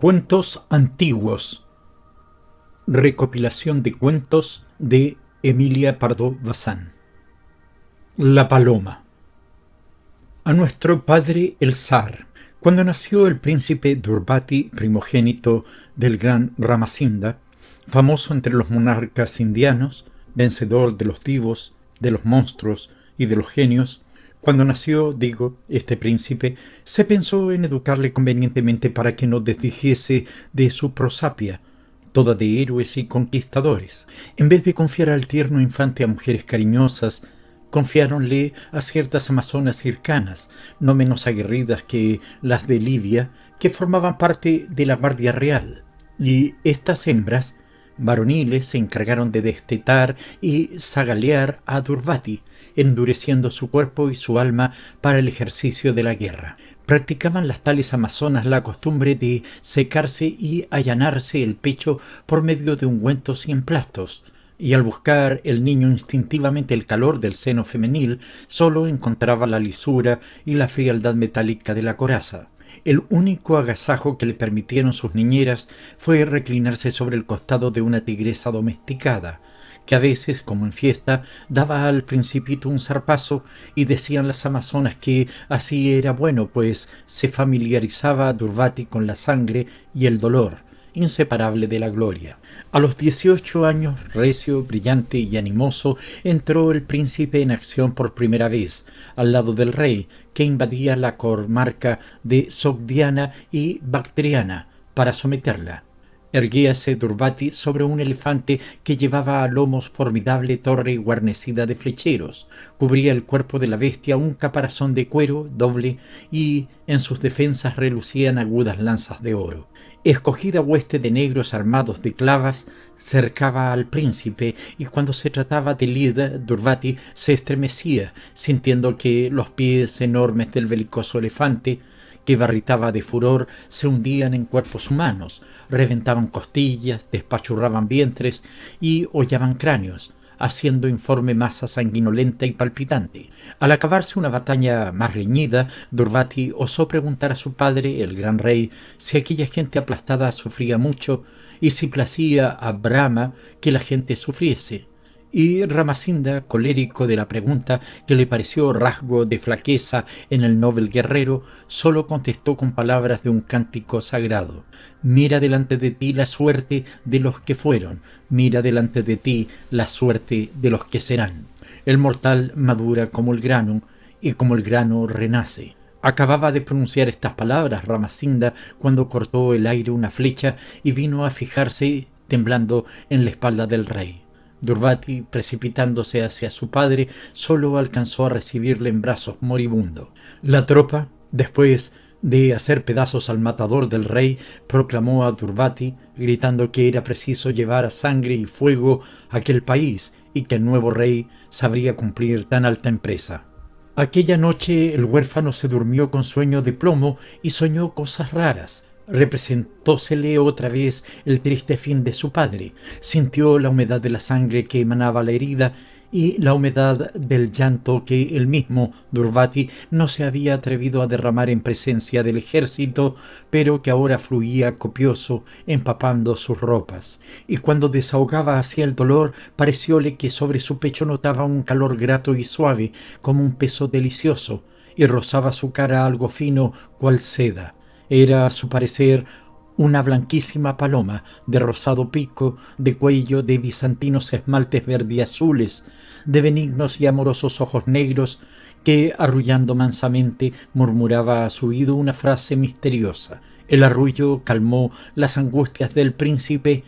Cuentos antiguos. Recopilación de cuentos de Emilia Pardo Bazán. La paloma. A nuestro padre el zar, cuando nació el príncipe Durbati, primogénito del gran Ramasinda, famoso entre los monarcas indianos, vencedor de los divos, de los monstruos y de los genios, cuando nació, este príncipe, se pensó en educarle convenientemente para que no desdijese de su prosapia, toda de héroes y conquistadores. En vez de confiar al tierno infante a mujeres cariñosas, confiáronle a ciertas amazonas hircanas, no menos aguerridas que las de Libia, que formaban parte de la Guardia Real. Y estas hembras varoniles se encargaron de destetar y zagalear a Durbati, endureciendo su cuerpo y su alma para el ejercicio de la guerra. Practicaban las tales amazonas la costumbre de secarse y allanarse el pecho por medio de ungüentos y emplastos, y al buscar el niño instintivamente el calor del seno femenil, sólo encontraba la lisura y la frialdad metálica de la coraza. El único agasajo que le permitieron sus niñeras fue reclinarse sobre el costado de una tigresa domesticada, que a veces, como en fiesta, daba al principito un zarpazo, y decían las amazonas que así era bueno, pues se familiarizaba a Durbati con la sangre y el dolor, inseparable de la gloria. A los 18 años, recio, brillante y animoso, entró el príncipe en acción por primera vez, al lado del rey, que invadía la comarca de Sogdiana y Bactriana, para someterla. Erguíase Durbati sobre un elefante que llevaba a lomos formidable torre guarnecida de flecheros. Cubría el cuerpo de la bestia un caparazón de cuero doble y en sus defensas relucían agudas lanzas de oro. Escogida hueste de negros armados de clavas cercaba al príncipe, y cuando se trataba de Lida, Durbati se estremecía, sintiendo que los pies enormes del belicoso elefante, que barritaba de furor, se hundían en cuerpos humanos, reventaban costillas, despachurraban vientres y hollaban cráneos, haciendo informe masa sanguinolenta y palpitante. Al acabarse una batalla más reñida, Durbati osó preguntar a su padre, el gran rey, si aquella gente aplastada sufría mucho y si placía a Brahma que la gente sufriese. Y Ramasinda, colérico de la pregunta, que le pareció rasgo de flaqueza en el noble guerrero, sólo contestó con palabras de un cántico sagrado: «Mira delante de ti la suerte de los que fueron, mira delante de ti la suerte de los que serán. El mortal madura como el grano, y como el grano renace». Acababa de pronunciar estas palabras Ramasinda cuando cortó el aire una flecha y vino a fijarse temblando en la espalda del rey. Durbati, precipitándose hacia su padre, sólo alcanzó a recibirle en brazos moribundo. La tropa, después de hacer pedazos al matador del rey, proclamó a Durbati, gritando que era preciso llevar a sangre y fuego aquel país y que el nuevo rey sabría cumplir tan alta empresa. Aquella noche el huérfano se durmió con sueño de plomo y soñó cosas raras. Representósele otra vez el triste fin de su padre. Sintió la humedad de la sangre que emanaba la herida y la humedad del llanto que el mismo Durbati no se había atrevido a derramar en presencia del ejército, pero que ahora fluía copioso, empapando sus ropas. Y cuando desahogaba hacia el dolor, parecióle que sobre su pecho notaba un calor grato y suave, como un peso delicioso, y rozaba su cara algo fino, cual seda. Era, a su parecer, una blanquísima paloma, de rosado pico, de cuello de bizantinos esmaltes verdiazules, de benignos y amorosos ojos negros, que, arrullando mansamente, murmuraba a su oído una frase misteriosa. El arrullo calmó las angustias del príncipe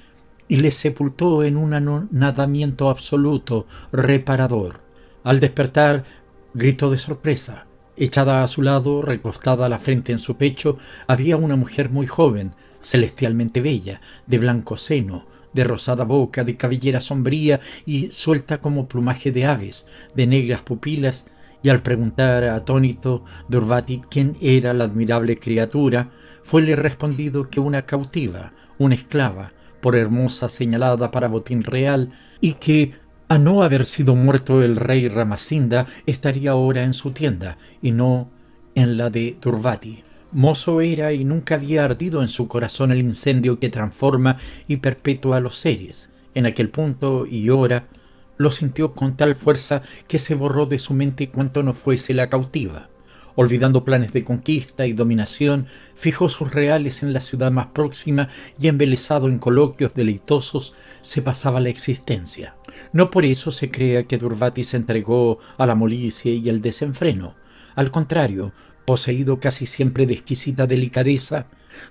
y le sepultó en un anonadamiento absoluto, reparador. Al despertar, gritó de sorpresa. Echada a su lado, recostada la frente en su pecho, había una mujer muy joven, celestialmente bella, de blanco seno, de rosada boca, de cabellera sombría y suelta como plumaje de aves, de negras pupilas, y al preguntar atónito Durbati quién era la admirable criatura, fuele respondido que una cautiva, una esclava, por hermosa señalada para botín real, y que, a no haber sido muerto el rey Ramasinda, estaría ahora en su tienda y no en la de Durbati. Mozo era y nunca había ardido en su corazón el incendio que transforma y perpetúa a los seres. En aquel punto y hora lo sintió con tal fuerza que se borró de su mente cuanto no fuese la cautiva. Olvidando planes de conquista y dominación, fijó sus reales en la ciudad más próxima y, embelesado en coloquios deleitosos, se pasaba la existencia. No por eso se crea que Durbati se entregó a la molicie y al desenfreno. Al contrario, poseído casi siempre de exquisita delicadeza,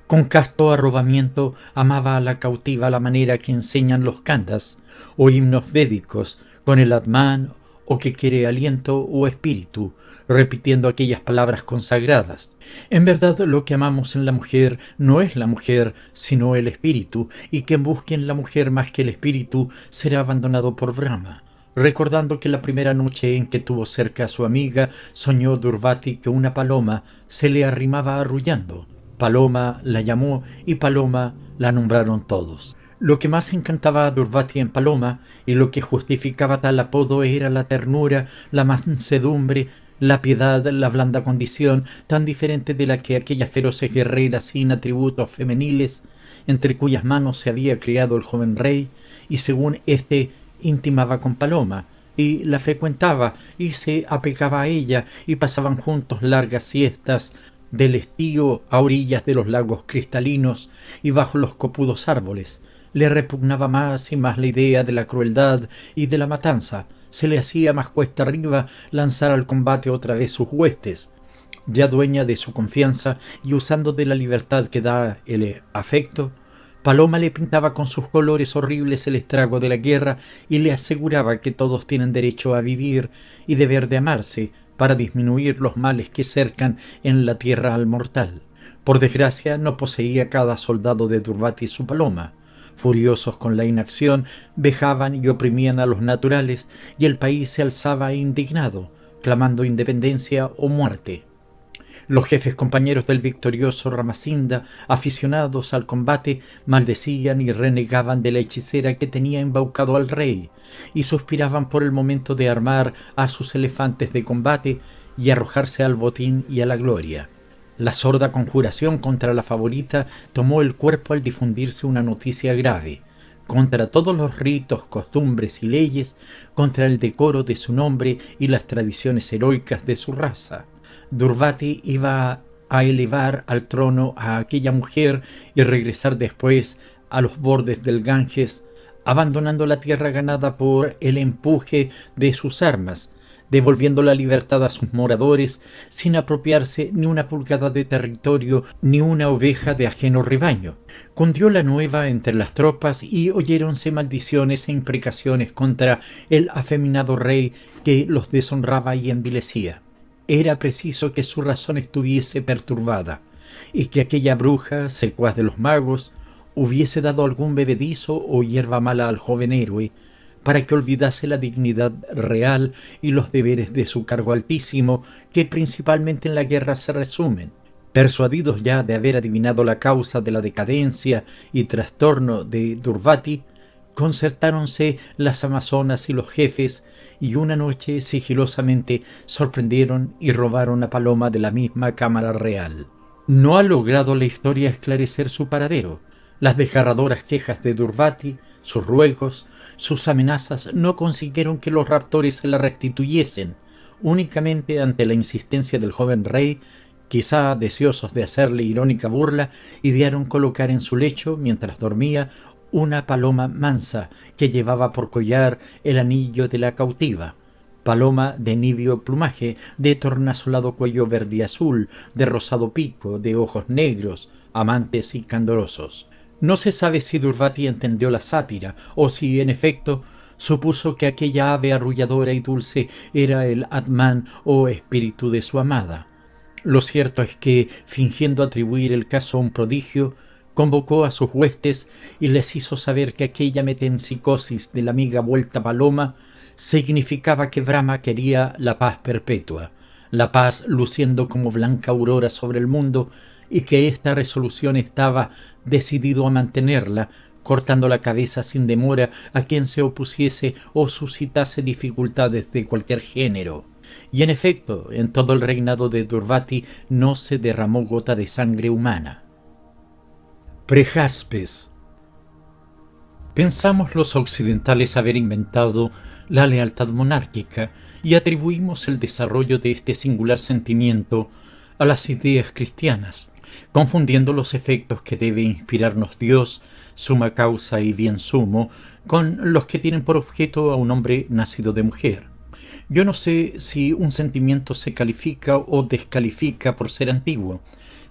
con casto arrobamiento amaba a la cautiva a la manera que enseñan los kandas o himnos védicos, con el atman o que quiere aliento o espíritu, repitiendo aquellas palabras consagradas. En verdad, lo que amamos en la mujer no es la mujer, sino el espíritu, y quien busque en la mujer más que el espíritu será abandonado por Brahma. Recordando que la primera noche en que tuvo cerca a su amiga, soñó Durbati que una paloma se le arrimaba arrullando. Paloma la llamó y Paloma la nombraron todos. Lo que más encantaba a Durbati en Paloma, y lo que justificaba tal apodo, era la ternura, la mansedumbre, la piedad, la blanda condición, tan diferente de la que aquellas feroces guerreras sin atributos femeniles, entre cuyas manos se había criado el joven rey, y según éste intimaba con Paloma, y la frecuentaba, y se apegaba a ella, y pasaban juntos largas siestas del estío a orillas de los lagos cristalinos y bajo los copudos árboles. Le repugnaba más y más la idea de la crueldad y de la matanza. Se le hacía más cuesta arriba lanzar al combate otra vez sus huestes. Ya dueña de su confianza y usando de la libertad que da el afecto, Paloma le pintaba con sus colores horribles el estrago de la guerra y le aseguraba que todos tienen derecho a vivir y deber de amarse para disminuir los males que cercan en la tierra al mortal. Por desgracia, no poseía cada soldado de Durbati su paloma. Furiosos con la inacción, vejaban y oprimían a los naturales, y el país se alzaba indignado, clamando independencia o muerte. Los jefes compañeros del victorioso Ramasinda, aficionados al combate, maldecían y renegaban de la hechicera que tenía embaucado al rey, y suspiraban por el momento de armar a sus elefantes de combate y arrojarse al botín y a la gloria. La sorda conjuración contra la favorita tomó el cuerpo al difundirse una noticia grave, contra todos los ritos, costumbres y leyes, contra el decoro de su nombre y las tradiciones heroicas de su raza. Durbati iba a elevar al trono a aquella mujer y regresar después a los bordes del Ganges, abandonando la tierra ganada por el empuje de sus armas, devolviendo la libertad a sus moradores sin apropiarse ni una pulgada de territorio ni una oveja de ajeno rebaño. Cundió la nueva entre las tropas y oyéronse maldiciones e imprecaciones contra el afeminado rey que los deshonraba y envilecía. Era preciso que su razón estuviese perturbada y que aquella bruja, secuaz de los magos, hubiese dado algún bebedizo o hierba mala al joven héroe para que olvidase la dignidad real y los deberes de su cargo altísimo, que principalmente en la guerra se resumen. Persuadidos ya de haber adivinado la causa de la decadencia y trastorno de Durbati, concertáronse las amazonas y los jefes, y una noche sigilosamente sorprendieron y robaron a Paloma de la misma cámara real. No ha logrado la historia esclarecer su paradero. Las desgarradoras quejas de Durbati, sus ruegos, sus amenazas no consiguieron que los raptores se la restituyesen. Únicamente ante la insistencia del joven rey, quizá deseosos de hacerle irónica burla, idearon colocar en su lecho, mientras dormía, una paloma mansa que llevaba por collar el anillo de la cautiva. Paloma de níveo plumaje, de tornasolado cuello verde y azul, de rosado pico, de ojos negros, amantes y candorosos. No se sabe si Durbati entendió la sátira o si, en efecto, supuso que aquella ave arrulladora y dulce era el Atman o espíritu de su amada. Lo cierto es que, fingiendo atribuir el caso a un prodigio, convocó a sus huestes y les hizo saber que aquella metempsicosis de la amiga vuelta paloma significaba que Brahma quería la paz perpetua, la paz luciendo como blanca aurora sobre el mundo, y que esta resolución estaba decidido a mantenerla, cortando la cabeza sin demora a quien se opusiese o suscitase dificultades de cualquier género. Y en efecto, en todo el reinado de Durbati no se derramó gota de sangre humana. Prejaspes. Pensamos los occidentales haber inventado la lealtad monárquica y atribuimos el desarrollo de este singular sentimiento a las ideas cristianas, confundiendo los efectos que debe inspirarnos Dios, suma causa y bien sumo, con los que tienen por objeto a un hombre nacido de mujer. Yo no sé si un sentimiento se califica o descalifica por ser antiguo,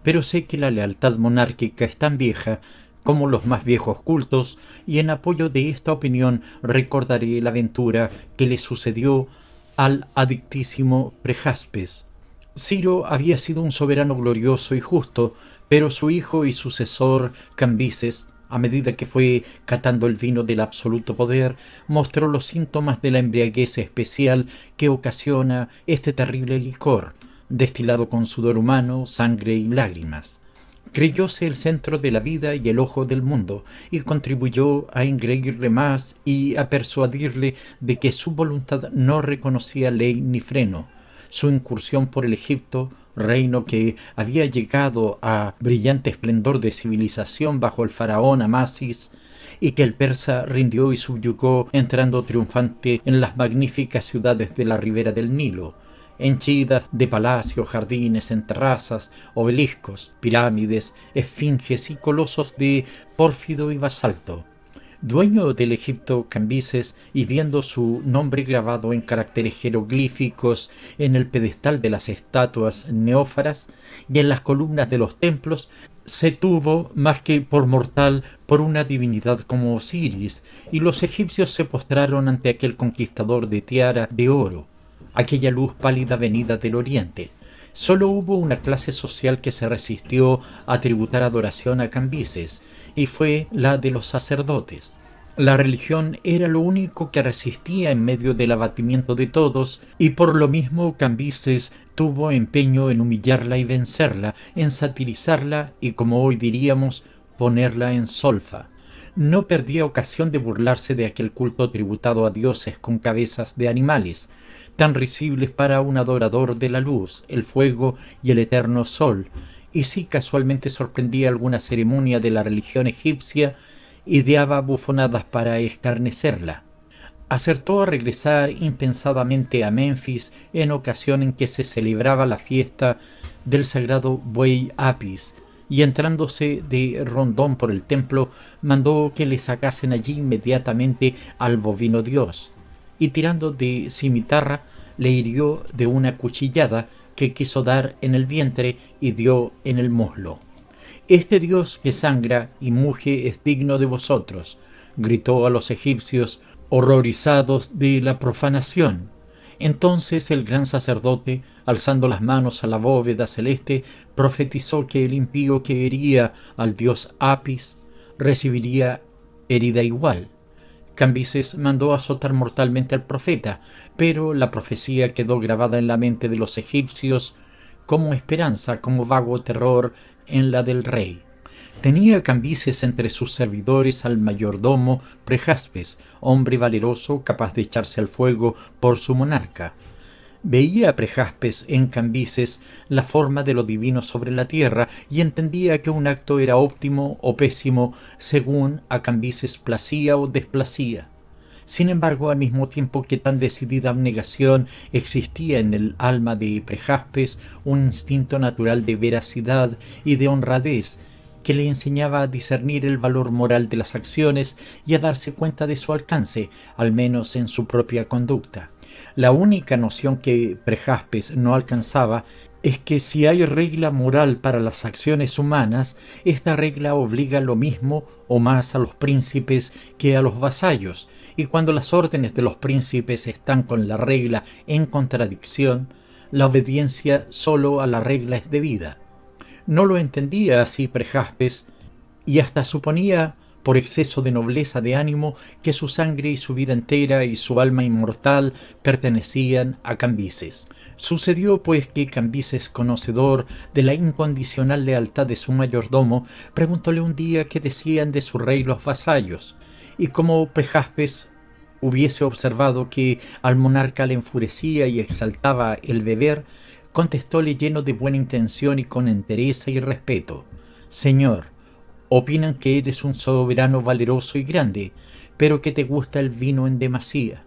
pero sé que la lealtad monárquica es tan vieja como los más viejos cultos, y en apoyo de esta opinión recordaré la aventura que le sucedió al adictísimo Prejaspes. Ciro había sido un soberano glorioso y justo, pero su hijo y sucesor Cambises, a medida que fue catando el vino del absoluto poder, mostró los síntomas de la embriaguez especial que ocasiona este terrible licor, destilado con sudor humano, sangre y lágrimas. Creyóse el centro de la vida y el ojo del mundo, y contribuyó a engreírle más y a persuadirle de que su voluntad no reconocía ley ni freno. Su incursión por el Egipto, reino que había llegado a brillante esplendor de civilización bajo el faraón Amasis, y que el persa rindió y subyugó entrando triunfante en las magníficas ciudades de la ribera del Nilo, henchidas de palacios, jardines en terrazas, obeliscos, pirámides, esfinges y colosos de pórfido y basalto. Dueño del Egipto Cambises, y viendo su nombre grabado en caracteres jeroglíficos en el pedestal de las estatuas neófaras y en las columnas de los templos, se tuvo más que por mortal por una divinidad como Osiris, y los egipcios se postraron ante aquel conquistador de tiara de oro, aquella luz pálida venida del oriente. Solo hubo una clase social que se resistió a tributar adoración a Cambises, y fue la de los sacerdotes. La religión era lo único que resistía en medio del abatimiento de todos, y por lo mismo Cambises tuvo empeño en humillarla y vencerla, en satirizarla y, como hoy diríamos, ponerla en solfa. No perdía ocasión de burlarse de aquel culto tributado a dioses con cabezas de animales, tan risibles para un adorador de la luz, el fuego y el eterno sol, y si casualmente sorprendía alguna ceremonia de la religión egipcia, ideaba bufonadas para escarnecerla. Acertó a regresar impensadamente a Menfis en ocasión en que se celebraba la fiesta del sagrado buey Apis, y entrándose de rondón por el templo, mandó que le sacasen allí inmediatamente al bovino dios, y tirando de cimitarra le hirió de una cuchillada que quiso dar en el vientre y dio en el muslo. «Este dios que sangra y muge es digno de vosotros», gritó a los egipcios horrorizados de la profanación. Entonces el gran sacerdote, alzando las manos a la bóveda celeste, profetizó que el impío que hería al dios Apis recibiría herida igual. Cambises mandó azotar mortalmente al profeta, pero la profecía quedó grabada en la mente de los egipcios como esperanza, como vago terror en la del rey. Tenía Cambises entre sus servidores al mayordomo Prejaspes, hombre valeroso capaz de echarse al fuego por su monarca. Veía a Prejaspes en Cambises la forma de lo divino sobre la tierra y entendía que un acto era óptimo o pésimo según a Cambises placía o desplacía. Sin embargo, al mismo tiempo que tan decidida abnegación existía en el alma de Prejaspes un instinto natural de veracidad y de honradez que le enseñaba a discernir el valor moral de las acciones y a darse cuenta de su alcance, al menos en su propia conducta. La única noción que Prejaspes no alcanzaba es que si hay regla moral para las acciones humanas, esta regla obliga lo mismo o más a los príncipes que a los vasallos, y cuando las órdenes de los príncipes están con la regla en contradicción, la obediencia solo a la regla es debida. No lo entendía así Prejaspes, y hasta suponía, por exceso de nobleza de ánimo, que su sangre y su vida entera y su alma inmortal pertenecían a Cambises. Sucedió pues que Cambises, conocedor de la incondicional lealtad de su mayordomo, preguntóle un día qué decían de su rey los vasallos, y como Prejaspes hubiese observado que al monarca le enfurecía y exaltaba el beber, contestóle lleno de buena intención y con entereza y respeto: «Señor, opinan que eres un soberano valeroso y grande, pero que te gusta el vino en demasía».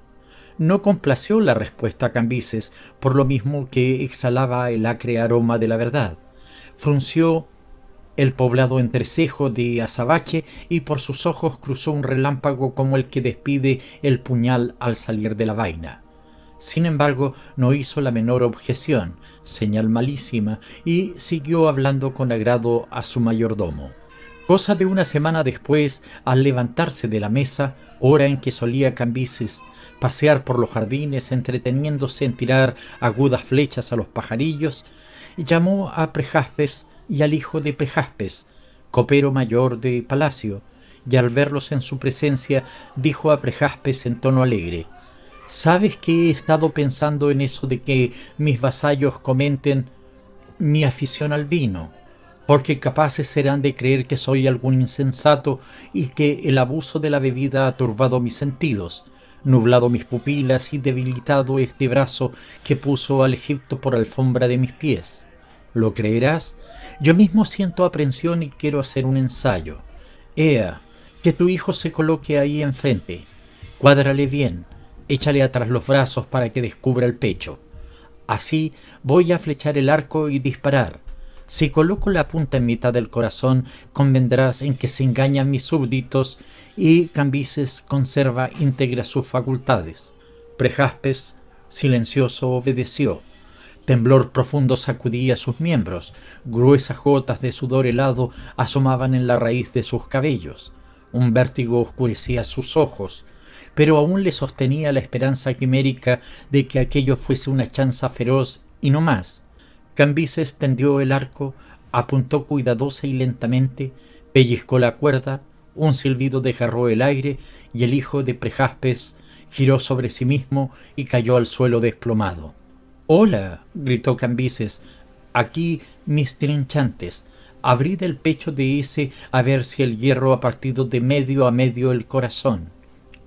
No complació la respuesta a Cambises, por lo mismo que exhalaba el acre aroma de la verdad. Frunció el poblado entrecejo de azabache y por sus ojos cruzó un relámpago como el que despide el puñal al salir de la vaina. Sin embargo, no hizo la menor objeción, señal malísima, y siguió hablando con agrado a su mayordomo. Cosa de una semana después, al levantarse de la mesa, hora en que solía Cambises pasear por los jardines entreteniéndose en tirar agudas flechas a los pajarillos, llamó a Prejaspes y al hijo de Prejaspes, copero mayor de palacio, y al verlos en su presencia dijo a Prejaspes en tono alegre: «¿Sabes que he estado pensando en eso de que mis vasallos comenten mi afición al vino? Porque capaces serán de creer que soy algún insensato y que el abuso de la bebida ha turbado mis sentidos, nublado mis pupilas y debilitado este brazo que puso al Egipto por alfombra de mis pies. ¿Lo creerás? Yo mismo siento aprensión y quiero hacer un ensayo. Ea, que tu hijo se coloque ahí enfrente. Cuádrale bien, échale atrás los brazos para que descubra el pecho. Así voy a flechar el arco y disparar. Si coloco la punta en mitad del corazón, convendrás en que se engañan mis súbditos y Cambises conserva íntegras sus facultades». Prejaspes, silencioso, obedeció. Temblor profundo sacudía sus miembros, gruesas gotas de sudor helado asomaban en la raíz de sus cabellos, un vértigo oscurecía sus ojos, pero aún le sostenía la esperanza quimérica de que aquello fuese una chanza feroz y no más. Cambises tendió el arco, apuntó cuidadosa y lentamente, pellizcó la cuerda, un silbido desgarró el aire y el hijo de Prejaspes giró sobre sí mismo y cayó al suelo desplomado. «¡Hola!», gritó Cambises, «aquí mis trinchantes, abrid el pecho de ese a ver si el hierro ha partido de medio a medio el corazón».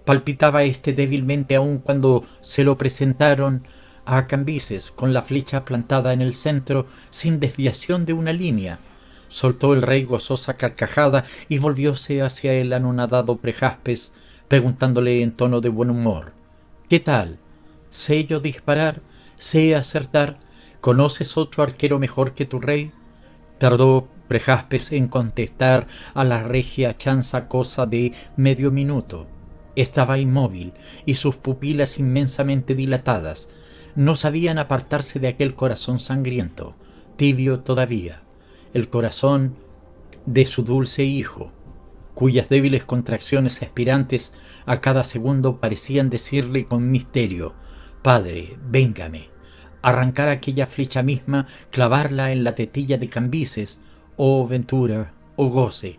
Palpitaba éste débilmente aún cuando se lo presentaron a Cambises con la flecha plantada en el centro sin desviación de una línea. Soltó el rey gozosa carcajada y volvióse hacia el anonadado Prejaspes, preguntándole en tono de buen humor: «¿Qué tal? ¿Sé yo disparar? ¿Sé acertar? ¿Conoces otro arquero mejor que tu rey?». Tardó Prejaspes en contestar a la regia chanza cosa de medio minuto. Estaba inmóvil y sus pupilas inmensamente dilatadas no sabían apartarse de aquel corazón sangriento, tibio todavía, el corazón de su dulce hijo, cuyas débiles contracciones expirantes a cada segundo parecían decirle con misterio: «Padre, véngame», arrancar aquella flecha misma, clavarla en la tetilla de Cambises, oh ventura, oh goce.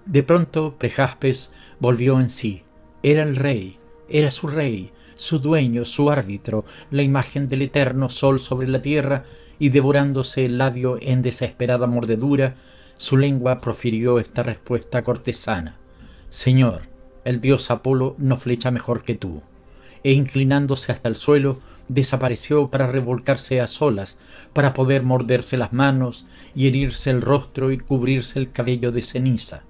De pronto Prejaspes volvió en sí. Era el rey, era su rey, su dueño, su árbitro, la imagen del eterno sol sobre la tierra, y devorándose el labio en desesperada mordedura, su lengua profirió esta respuesta cortesana: «Señor, el dios Apolo no flecha mejor que tú», e inclinándose hasta el suelo, desapareció para revolcarse a solas, para poder morderse las manos y herirse el rostro y cubrirse el cabello de ceniza.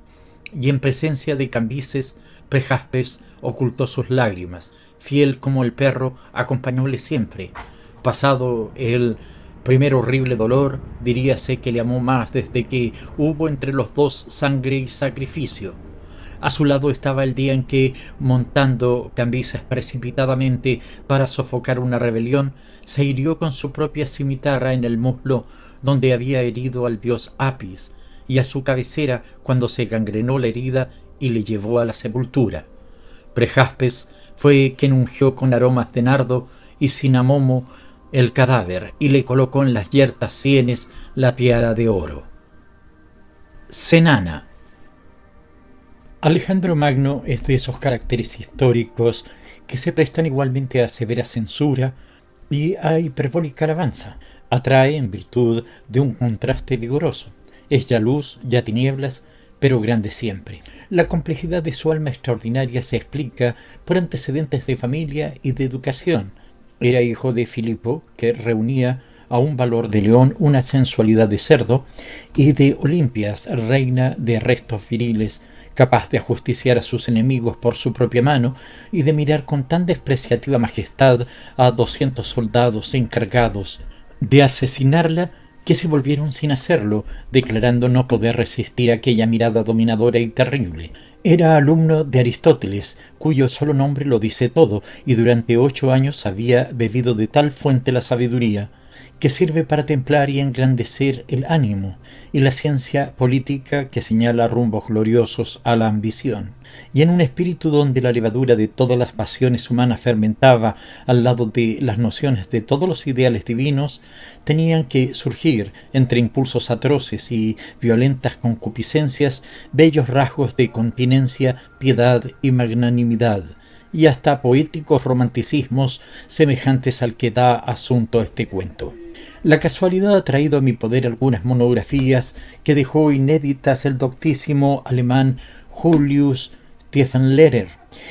Y en presencia de Cambises, Prejaspes ocultó sus lágrimas, fiel como el perro, acompañóle siempre. Pasado el primer horrible dolor, diríase que le amó más desde que hubo entre los dos sangre y sacrificio. A su lado estaba el día en que, montando Cambises precipitadamente para sofocar una rebelión, se hirió con su propia cimitarra en el muslo donde había herido al dios Apis, y a su cabecera cuando se gangrenó la herida y le llevó a la sepultura. Prejaspes fue quien ungió con aromas de nardo y cinamomo el cadáver y le colocó en las yertas sienes la tiara de oro. Cenana. Alejandro Magno es de esos caracteres históricos que se prestan igualmente a severa censura y a hiperbólica alabanza. Atrae en virtud de un contraste vigoroso. Es ya luz, ya tinieblas, pero grande siempre. La complejidad de su alma extraordinaria se explica por antecedentes de familia y de educación. Era hijo de Filipo, que reunía a un valor de león, una sensualidad de cerdo, y de Olimpias, reina de restos viriles, capaz de ajusticiar a sus enemigos por su propia mano y de mirar con tan despreciativa majestad a 200 soldados encargados de asesinarla, que se volvieron sin hacerlo, declarando no poder resistir aquella mirada dominadora y terrible. Era alumno de Aristóteles, cuyo solo nombre lo dice todo, y durante 8 años había bebido de tal fuente la sabiduría, que sirve para templar y engrandecer el ánimo, y la ciencia política que señala rumbos gloriosos a la ambición. Y en un espíritu donde la levadura de todas las pasiones humanas fermentaba al lado de las nociones de todos los ideales divinos, tenían que surgir, entre impulsos atroces y violentas concupiscencias, bellos rasgos de continencia, piedad y magnanimidad, y hasta poéticos romanticismos semejantes al que da asunto a este cuento. La casualidad ha traído a mi poder algunas monografías que dejó inéditas el doctísimo alemán Julius Tiefenlehrer,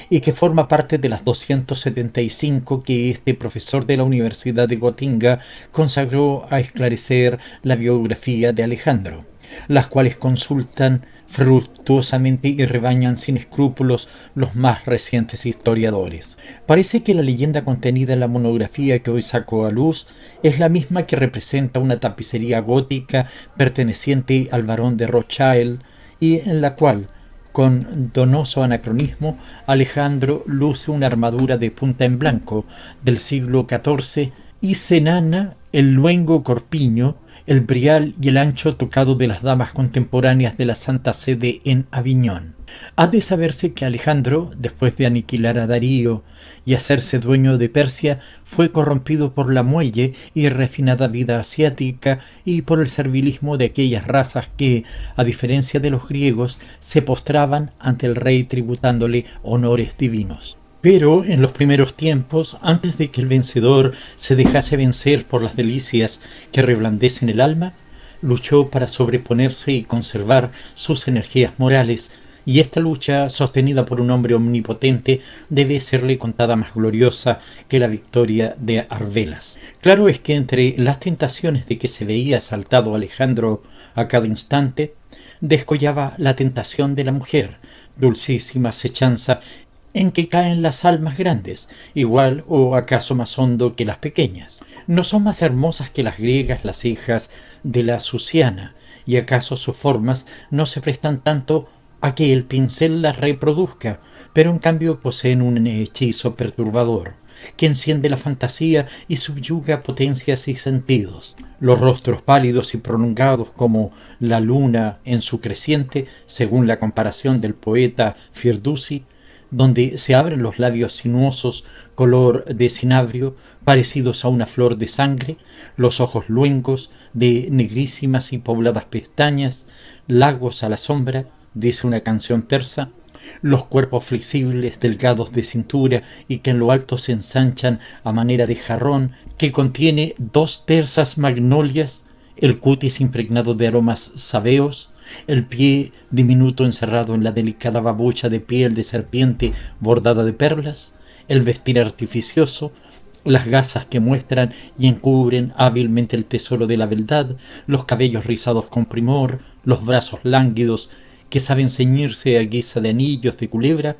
y que forma parte de las 275 que este profesor de la Universidad de Gotinga consagró a esclarecer la biografía de Alejandro, las cuales consultan fructuosamente y rebañan sin escrúpulos los más recientes historiadores. Parece que la leyenda contenida en la monografía que hoy saco a luz es la misma que representa una tapicería gótica perteneciente al barón de Rothschild, y en la cual, con donoso anacronismo, Alejandro luce una armadura de punta en blanco del siglo XIV y se enana el luengo corpiño, el brial y el ancho tocado de las damas contemporáneas de la Santa Sede en Aviñón. Ha de saberse que Alejandro, después de aniquilar a Darío y hacerse dueño de Persia, fue corrompido por la muelle y refinada vida asiática y por el servilismo de aquellas razas que, a diferencia de los griegos, se postraban ante el rey tributándole honores divinos. Pero en los primeros tiempos, antes de que el vencedor se dejase vencer por las delicias que reblandecen el alma, luchó para sobreponerse y conservar sus energías morales, y esta lucha, sostenida por un hombre omnipotente, debe serle contada más gloriosa que la victoria de Arbelas. Claro es que entre las tentaciones de que se veía asaltado Alejandro a cada instante, descollaba la tentación de la mujer, dulcísima acechanza en que caen las almas grandes, igual o acaso más hondo que las pequeñas. ¿No son más hermosas que las griegas las hijas de la Susiana? ¿Y acaso sus formas no se prestan tanto a que el pincel las reproduzca? Pero en cambio poseen un hechizo perturbador, que enciende la fantasía y subyuga potencias y sentidos. Los rostros pálidos y prolongados como la luna en su creciente, según la comparación del poeta Firdusi, donde se abren los labios sinuosos color de cinabrio, parecidos a una flor de sangre, los ojos luengos de negrísimas y pobladas pestañas, lagos a la sombra, dice una canción persa, los cuerpos flexibles, delgados de cintura y que en lo alto se ensanchan a manera de jarrón que contiene 2 tersas magnolias, el cutis impregnado de aromas sabeos, el pie diminuto encerrado en la delicada babucha de piel de serpiente bordada de perlas, el vestir artificioso, las gasas que muestran y encubren hábilmente el tesoro de la beldad, los cabellos rizados con primor, los brazos lánguidos que saben ceñirse a guisa de anillos de culebra,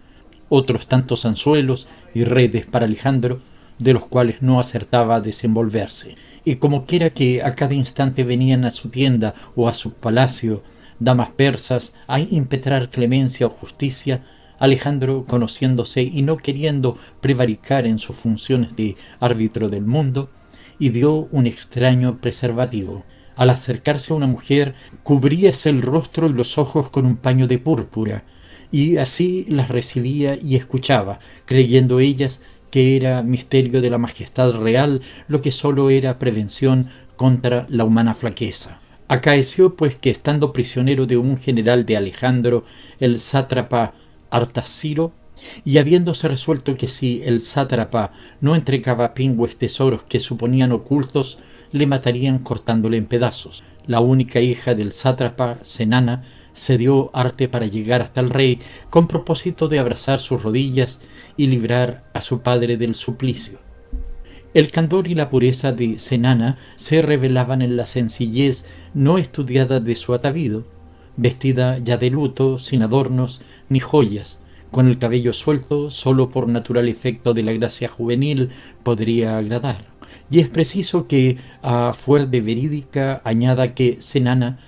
otros tantos anzuelos y redes para Alejandro, de los cuales no acertaba a desenvolverse. Y como quiera que a cada instante venían a su tienda o a su palacio damas persas a impetrar clemencia o justicia, Alejandro, conociéndose y no queriendo prevaricar en sus funciones de árbitro del mundo, ideó un extraño preservativo. Al acercarse a una mujer, cubríase el rostro y los ojos con un paño de púrpura, y así las recibía y escuchaba, creyendo ellas que era misterio de la majestad real, lo que sólo era prevención contra la humana flaqueza. Acaeció pues que, estando prisionero de un general de Alejandro, el sátrapa Artaciro, y habiéndose resuelto que si el sátrapa no entregaba pingües tesoros que suponían ocultos, le matarían cortándole en pedazos, la única hija del sátrapa Senana, se dio arte para llegar hasta el rey con propósito de abrazar sus rodillas y librar a su padre del suplicio. El candor y la pureza de Senana se revelaban en la sencillez no estudiada de su atavío, vestida ya de luto, sin adornos ni joyas, con el cabello suelto, solo por natural efecto de la gracia juvenil podría agradar. Y es preciso que a fuer de verídica añada que Senana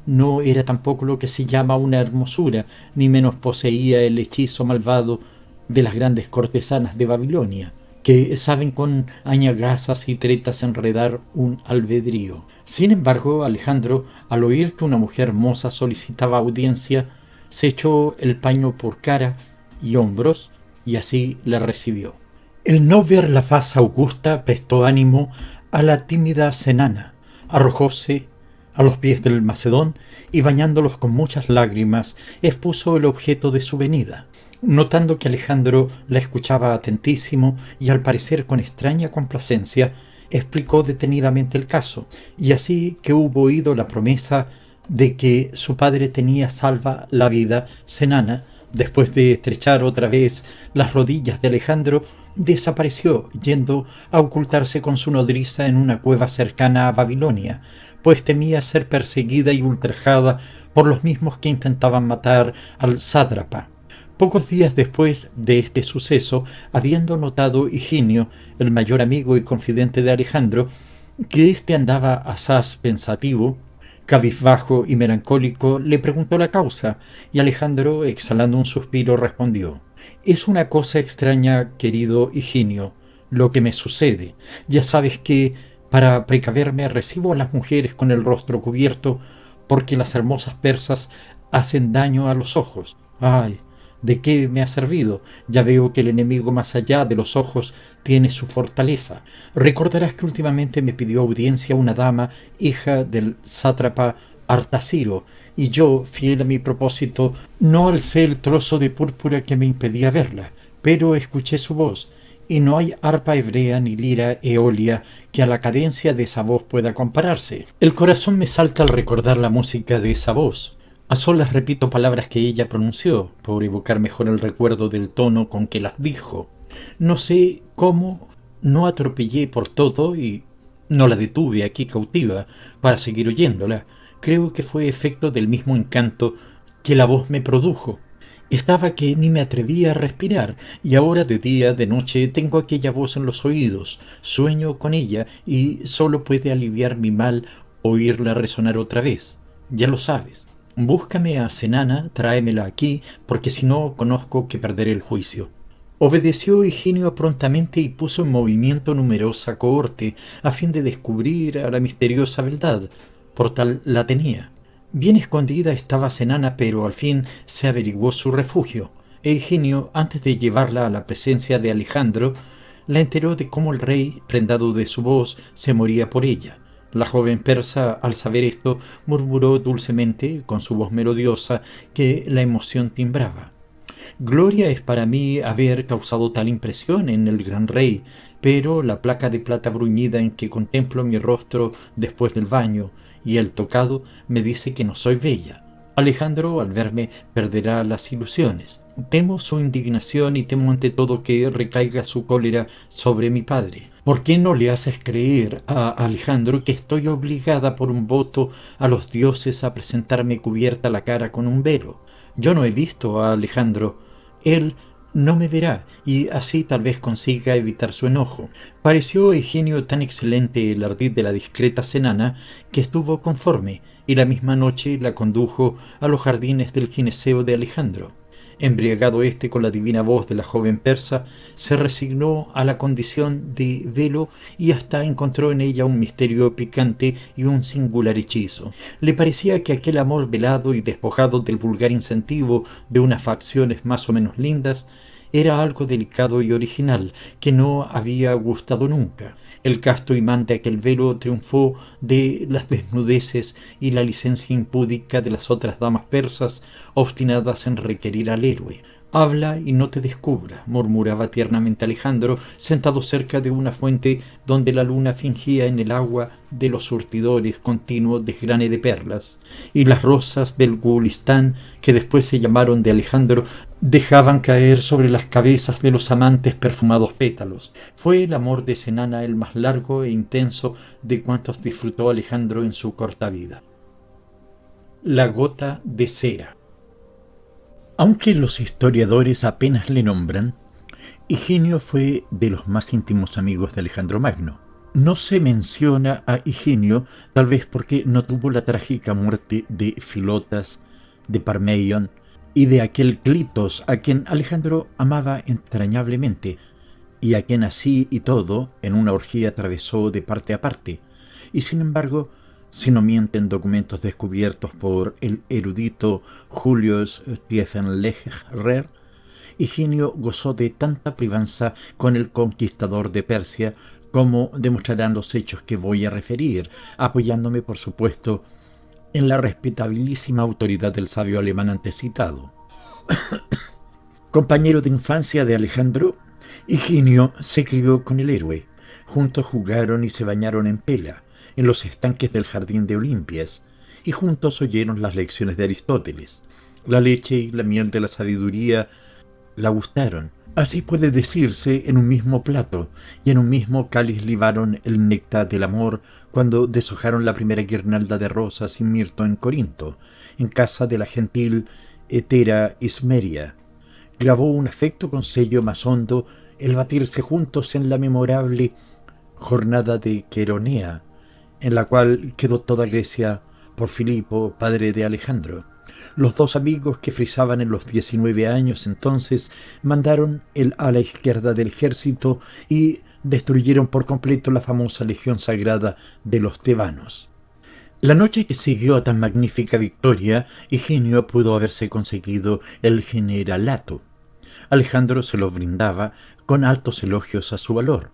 no era tampoco lo que se llama una hermosura, ni menos poseía el hechizo malvado de las grandes cortesanas de Babilonia, que saben con añagazas y tretas enredar un albedrío. Sin embargo, Alejandro, al oír que una mujer hermosa solicitaba audiencia, se echó el paño por cara y hombros, y así la recibió. El no ver la faz augusta prestó ánimo a la tímida Senana. Arrojóse a los pies del Macedón y bañándolos con muchas lágrimas, expuso el objeto de su venida. Notando que Alejandro la escuchaba atentísimo y al parecer con extraña complacencia, explicó detenidamente el caso, y así que hubo oído la promesa de que su padre tenía salva la vida, Senana, después de estrechar otra vez las rodillas de Alejandro, desapareció, yendo a ocultarse con su nodriza en una cueva cercana a Babilonia, pues temía ser perseguida y ultrajada por los mismos que intentaban matar al sátrapa. Pocos días después de este suceso, habiendo notado Higinio, el mayor amigo y confidente de Alejandro, que éste andaba asaz pensativo, cabizbajo y melancólico, le preguntó la causa, y Alejandro, exhalando un suspiro, respondió: «Es una cosa extraña, querido Higinio, lo que me sucede. Ya sabes que, para precaverme, recibo a las mujeres con el rostro cubierto, porque las hermosas persas hacen daño a los ojos. ¡Ay! ¿De qué me ha servido? Ya veo que el enemigo más allá de los ojos tiene su fortaleza. Recordarás que últimamente me pidió audiencia una dama, hija del sátrapa Artaciro, y yo, fiel a mi propósito, no alcé el trozo de púrpura que me impedía verla, pero escuché su voz, y no hay arpa hebrea ni lira eolia que a la cadencia de esa voz pueda compararse. El corazón me salta al recordar la música de esa voz. A solas repito palabras que ella pronunció, por evocar mejor el recuerdo del tono con que las dijo. No sé cómo no atropellé por todo y no la detuve aquí cautiva para seguir oyéndola. Creo que fue efecto del mismo encanto que la voz me produjo. Estaba que ni me atrevía a respirar, y ahora de día, de noche, tengo aquella voz en los oídos, sueño con ella, y solo puede aliviar mi mal oírla resonar otra vez. Ya lo sabes. Búscame a Senana, tráemela aquí, porque si no conozco que perderé el juicio». Obedeció Higinio prontamente y puso en movimiento numerosa cohorte, a fin de descubrir a la misteriosa beldad, por tal la tenía. Bien escondida estaba Senana, pero al fin se averiguó su refugio. Higinio, antes de llevarla a la presencia de Alejandro, la enteró de cómo el rey, prendado de su voz, se moría por ella. La joven persa, al saber esto, murmuró dulcemente, con su voz melodiosa, que la emoción timbraba: «Gloria es para mí haber causado tal impresión en el gran rey, pero la placa de plata bruñida en que contemplo mi rostro después del baño y el tocado me dice que no soy bella. Alejandro, al verme, perderá las ilusiones. Temo su indignación y temo ante todo que recaiga su cólera sobre mi padre. ¿Por qué no le haces creer a Alejandro que estoy obligada por un voto a los dioses a presentarme cubierta la cara con un velo? Yo no he visto a Alejandro. Él no me verá, y así tal vez consiga evitar su enojo». Pareció a Higinio tan excelente el ardid de la discreta Senana que estuvo conforme, y la misma noche la condujo a los jardines del gineceo de Alejandro. Embriagado éste con la divina voz de la joven persa, se resignó a la condición de velo y hasta encontró en ella un misterio picante y un singular hechizo. Le parecía que aquel amor velado y despojado del vulgar incentivo de unas facciones más o menos lindas era algo delicado y original que no había gustado nunca. El casto imán de aquel velo triunfó de las desnudeces y la licencia impúdica de las otras damas persas obstinadas en requerir al héroe. Habla y no te descubra, murmuraba tiernamente Alejandro, sentado cerca de una fuente donde la luna fingía en el agua de los surtidores continuo desgrane de perlas, y las rosas del Gulistán, que después se llamaron de Alejandro, dejaban caer sobre las cabezas de los amantes perfumados pétalos. Fue el amor de Senana el más largo e intenso de cuantos disfrutó Alejandro en su corta vida. La gota de cera. Aunque los historiadores apenas le nombran, Higinio fue de los más íntimos amigos de Alejandro Magno. No se menciona a Higinio, tal vez porque no tuvo la trágica muerte de Filotas, de Parmeion y de aquel Clitos a quien Alejandro amaba entrañablemente, y a quien así y todo en una orgía atravesó de parte a parte, y sin embargo, si no mienten documentos descubiertos por el erudito Julius Tiefenleger, Higinio gozó de tanta privanza con el conquistador de Persia como demostrarán los hechos que voy a referir, apoyándome, por supuesto, en la respetabilísima autoridad del sabio alemán antecitado. Compañero de infancia de Alejandro, Higinio se crió con el héroe. Juntos jugaron y se bañaron en Pela, en los estanques del jardín de Olimpias, y juntos oyeron las lecciones de Aristóteles. La leche y la miel de la sabiduría la gustaron. Así puede decirse, en un mismo plato y en un mismo cáliz libaron el néctar del amor cuando deshojaron la primera guirnalda de rosas y mirto en Corinto, en casa de la gentil Hetera Ismeria. Grabó un afecto con sello más hondo el batirse juntos en la memorable jornada de Queronea, en la cual quedó toda Grecia por Filipo, padre de Alejandro. Los dos amigos que frisaban en los 19 años entonces mandaron el ala izquierda del ejército y destruyeron por completo la famosa legión sagrada de los tebanos. La noche que siguió a tan magnífica victoria, Higinio pudo haberse conseguido el generalato. Alejandro se lo brindaba con altos elogios a su valor.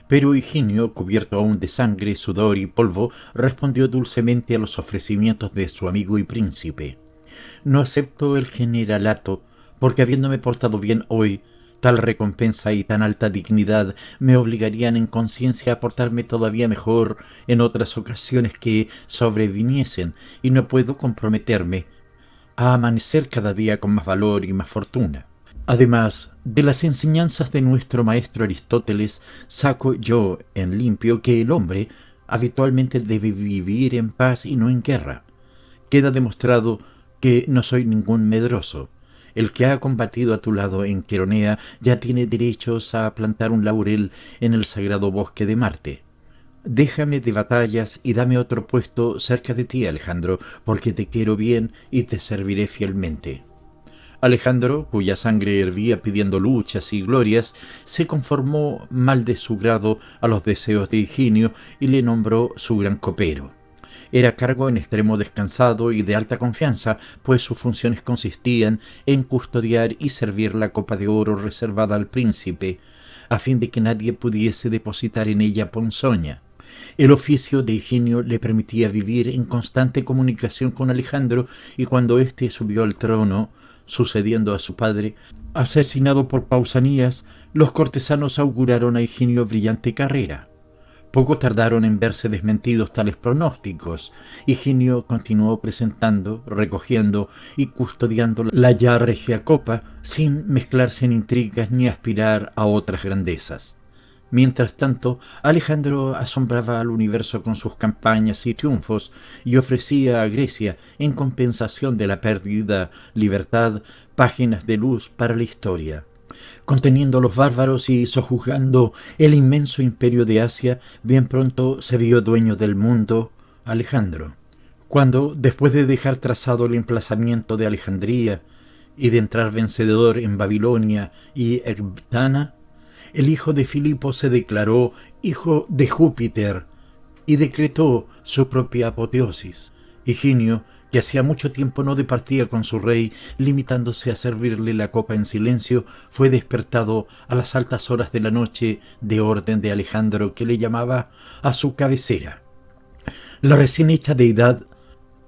Pero Higinio, cubierto aún de sangre, sudor y polvo, respondió dulcemente a los ofrecimientos de su amigo y príncipe. No acepto el generalato, porque habiéndome portado bien hoy, tal recompensa y tan alta dignidad me obligarían en conciencia a portarme todavía mejor en otras ocasiones que sobreviniesen, y no puedo comprometerme a amanecer cada día con más valor y más fortuna. Además, de las enseñanzas de nuestro maestro Aristóteles, saco yo en limpio que el hombre habitualmente debe vivir en paz y no en guerra. Queda demostrado que no soy ningún medroso. El que ha combatido a tu lado en Queronea ya tiene derechos a plantar un laurel en el sagrado bosque de Marte. Déjame de batallas y dame otro puesto cerca de ti, Alejandro, porque te quiero bien y te serviré fielmente. Alejandro, cuya sangre hervía pidiendo luchas y glorias, se conformó mal de su grado a los deseos de Higinio y le nombró su gran copero. Era cargo en extremo descansado y de alta confianza, pues sus funciones consistían en custodiar y servir la copa de oro reservada al príncipe, a fin de que nadie pudiese depositar en ella ponzoña. El oficio de Higinio le permitía vivir en constante comunicación con Alejandro, y cuando éste subió al trono, sucediendo a su padre, asesinado por Pausanias, los cortesanos auguraron a Higinio brillante carrera. Poco tardaron en verse desmentidos tales pronósticos. Higinio continuó presentando, recogiendo y custodiando la ya regia copa, sin mezclarse en intrigas ni aspirar a otras grandezas. Mientras tanto, Alejandro asombraba al universo con sus campañas y triunfos y ofrecía a Grecia, en compensación de la perdida libertad, páginas de luz para la historia. Conteniendo a los bárbaros y sojuzgando el inmenso imperio de Asia, bien pronto se vio dueño del mundo Alejandro. Cuando, después de dejar trazado el emplazamiento de Alejandría y de entrar vencedor en Babilonia y Ecbatana, el hijo de Filipo se declaró hijo de Júpiter y decretó su propia apoteosis. Higinio, que hacía mucho tiempo no departía con su rey, limitándose a servirle la copa en silencio, fue despertado a las altas horas de la noche de orden de Alejandro, que le llamaba a su cabecera. La recién hecha deidad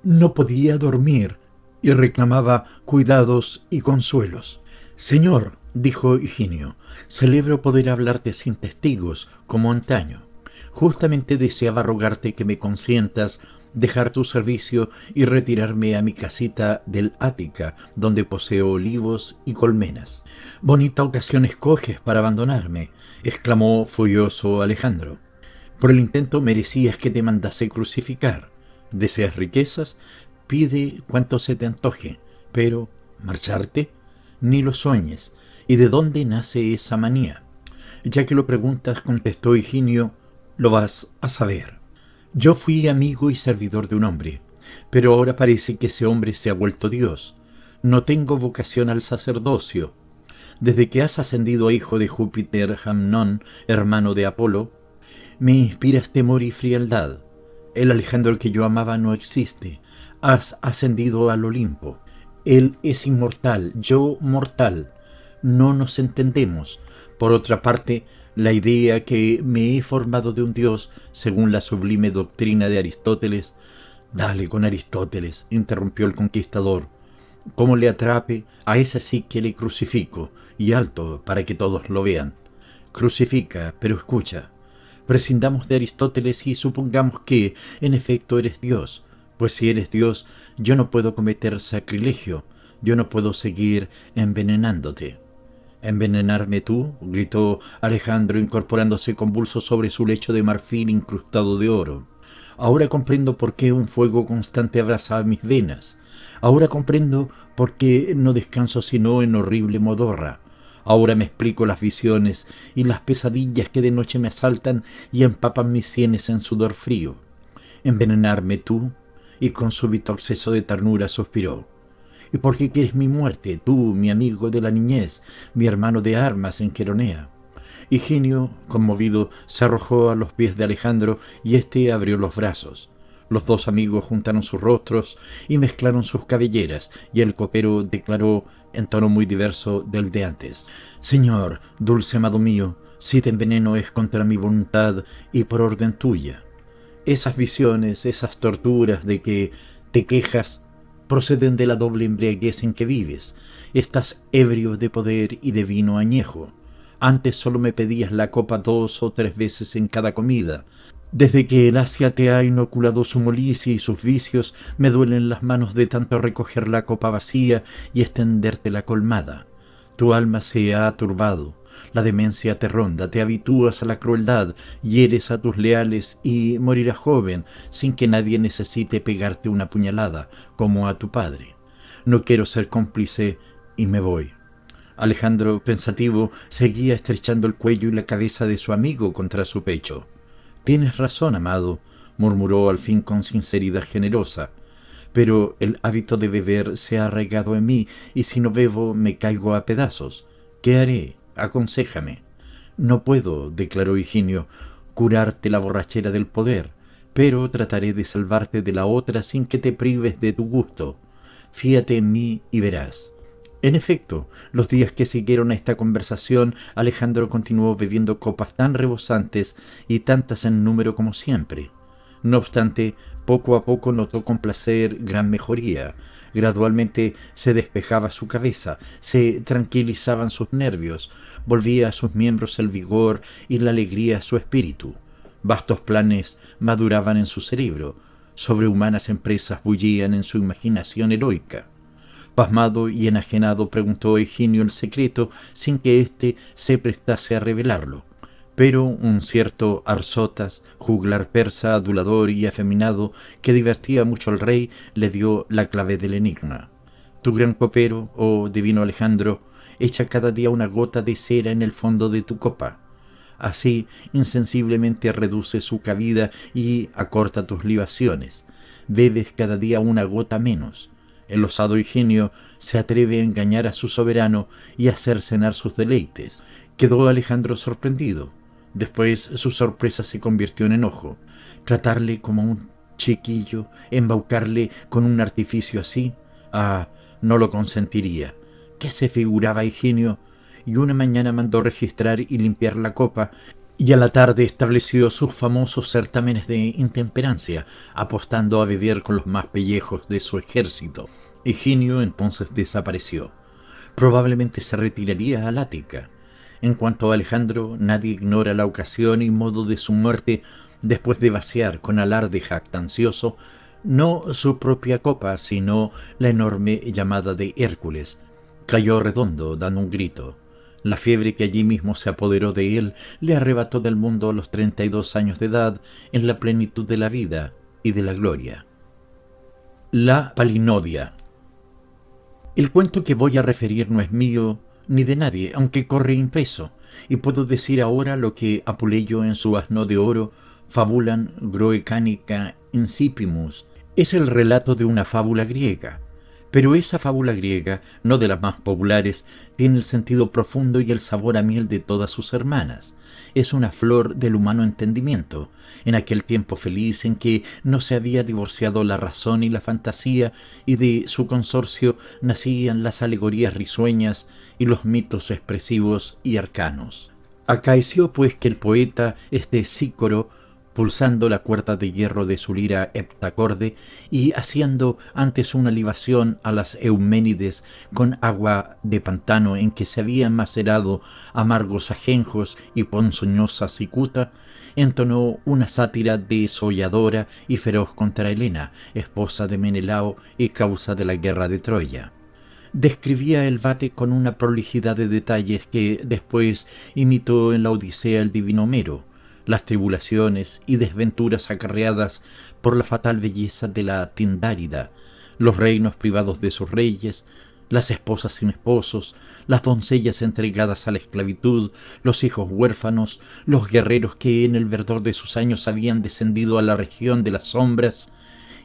no podía dormir y reclamaba cuidados y consuelos. Señor, dijo Higinio, celebro poder hablarte sin testigos, como antaño. Justamente deseaba rogarte que me consientas dejar tu servicio y retirarme a mi casita del Ática, donde poseo olivos y colmenas. Bonita ocasión escoges para abandonarme, exclamó furioso Alejandro. Por el intento merecías que te mandase crucificar. ¿Deseas riquezas? Pide cuanto se te antoje, pero ¿marcharte? Ni lo sueñes. ¿Y de dónde nace esa manía? Ya que lo preguntas, contestó Higinio, lo vas a saber. Yo fui amigo y servidor de un hombre, pero ahora parece que ese hombre se ha vuelto Dios. No tengo vocación al sacerdocio. Desde que has ascendido a hijo de Júpiter Amnón, hermano de Apolo, me inspiras temor y frialdad. El Alejandro que yo amaba no existe. Has ascendido al Olimpo. Él es inmortal, yo mortal. No nos entendemos. Por otra parte, la idea que me he formado de un Dios, según la sublime doctrina de Aristóteles... Dale con Aristóteles, interrumpió el conquistador. Como le atrape, a ese sí que le crucifico, y alto, para que todos lo vean. Crucifica, pero escucha. Prescindamos de Aristóteles y supongamos que, en efecto, eres Dios. Pues si eres Dios, yo no puedo cometer sacrilegio, yo no puedo seguir envenenándote. ¿Envenenarme tú? Gritó Alejandro, incorporándose convulso sobre su lecho de marfil incrustado de oro. Ahora comprendo por qué un fuego constante abrasaba mis venas. Ahora comprendo por qué no descanso sino en horrible modorra. Ahora me explico las visiones y las pesadillas que de noche me asaltan y empapan mis sienes en sudor frío. ¿Envenenarme tú? Y con súbito acceso de ternura suspiró. ¿Y por qué quieres mi muerte, tú, mi amigo de la niñez, mi hermano de armas en Queronea? Higinio, conmovido, se arrojó a los pies de Alejandro y éste abrió los brazos. Los dos amigos juntaron sus rostros y mezclaron sus cabelleras, y el copero declaró en tono muy diverso del de antes: «Señor, dulce amado mío, si te enveneno es contra mi voluntad y por orden tuya. Esas visiones, esas torturas de que te quejas, proceden de la doble embriaguez en que vives. Estás ebrio de poder y de vino añejo. Antes solo me pedías la copa 2 o 3 veces en cada comida. Desde que el Asia te ha inoculado su molicie y sus vicios, me duelen las manos de tanto recoger la copa vacía y extenderte la colmada. Tu alma se ha turbado. La demencia te ronda, te habitúas a la crueldad, hieres a tus leales y morirás joven, sin que nadie necesite pegarte una puñalada, como a tu padre. No quiero ser cómplice y me voy». Alejandro, pensativo, seguía estrechando el cuello y la cabeza de su amigo contra su pecho. «Tienes razón, amado», murmuró al fin con sinceridad generosa, «pero el hábito de beber se ha arraigado en mí, y si no bebo me caigo a pedazos. ¿Qué haré? Aconséjame». «No puedo», declaró Higinio, «curarte la borrachera del poder, pero trataré de salvarte de la otra sin que te prives de tu gusto. Fíate en mí y verás». En efecto, los días que siguieron a esta conversación, Alejandro continuó bebiendo copas tan rebosantes y tantas en número como siempre. No obstante, poco a poco notó con placer gran mejoría. Gradualmente se despejaba su cabeza, se tranquilizaban sus nervios, volvía a sus miembros el vigor y la alegría a su espíritu. Vastos planes maduraban en su cerebro, sobrehumanas empresas bullían en su imaginación heroica. Pasmado y enajenado preguntó Higinio el secreto sin que éste se prestase a revelarlo. Pero un cierto Arzotas, juglar persa, adulador y afeminado, que divertía mucho al rey, le dio la clave del enigma. Tu gran copero, oh divino Alejandro, echa cada día una gota de cera en el fondo de tu copa. Así insensiblemente reduce su cabida y acorta tus libaciones. Bebes cada día una gota menos. El osado Higinio se atreve a engañar a su soberano y a hacer cenar sus deleites. Quedó Alejandro sorprendido. Después su sorpresa se convirtió en enojo. Tratarle como un chiquillo, embaucarle con un artificio así, no lo consentiría. ¿Qué se figuraba Higinio? Y una mañana mandó registrar y limpiar la copa, y a la tarde estableció sus famosos certámenes de intemperancia, apostando a beber con los más pellejos de su ejército. Higinio entonces desapareció. probablemente se retiraría al Ática. En cuanto a Alejandro, nadie ignora la ocasión y modo de su muerte después de vaciar con alarde jactancioso no su propia copa, sino la enorme llamada de Hércules. Cayó redondo, dando un grito. La fiebre que allí mismo se apoderó de él le arrebató del mundo a los 32 años de edad, en la plenitud de la vida y de la gloria. La Palinodia. El cuento que voy a referir no es mío ni de nadie, aunque corre impreso, y puedo decir ahora lo que Apuleyo en su Asno de Oro, Fabulan Groecanica Incipimus, es el relato de una fábula griega. Pero esa fábula griega, no de las más populares, tiene el sentido profundo y el sabor a miel de todas sus hermanas. Es una flor del humano entendimiento, en aquel tiempo feliz en que no se había divorciado la razón y la fantasía, y de su consorcio nacían las alegorías risueñas y los mitos expresivos y arcanos. Acaeció pues que el poeta, Cícoro, pulsando la cuerda de hierro de su lira heptacorde y haciendo antes una libación a las Euménides con agua de pantano en que se habían macerado amargos ajenjos y ponzoñosa cicuta, entonó una sátira desolladora y feroz contra Helena, esposa de Menelao y causa de la guerra de Troya. Describía el vate con una prolijidad de detalles que después imitó en la Odisea el divino Homero, las tribulaciones y desventuras acarreadas por la fatal belleza de la Tindárida, los reinos privados de sus reyes, las esposas sin esposos, las doncellas entregadas a la esclavitud, los hijos huérfanos, los guerreros que en el verdor de sus años habían descendido a la región de las sombras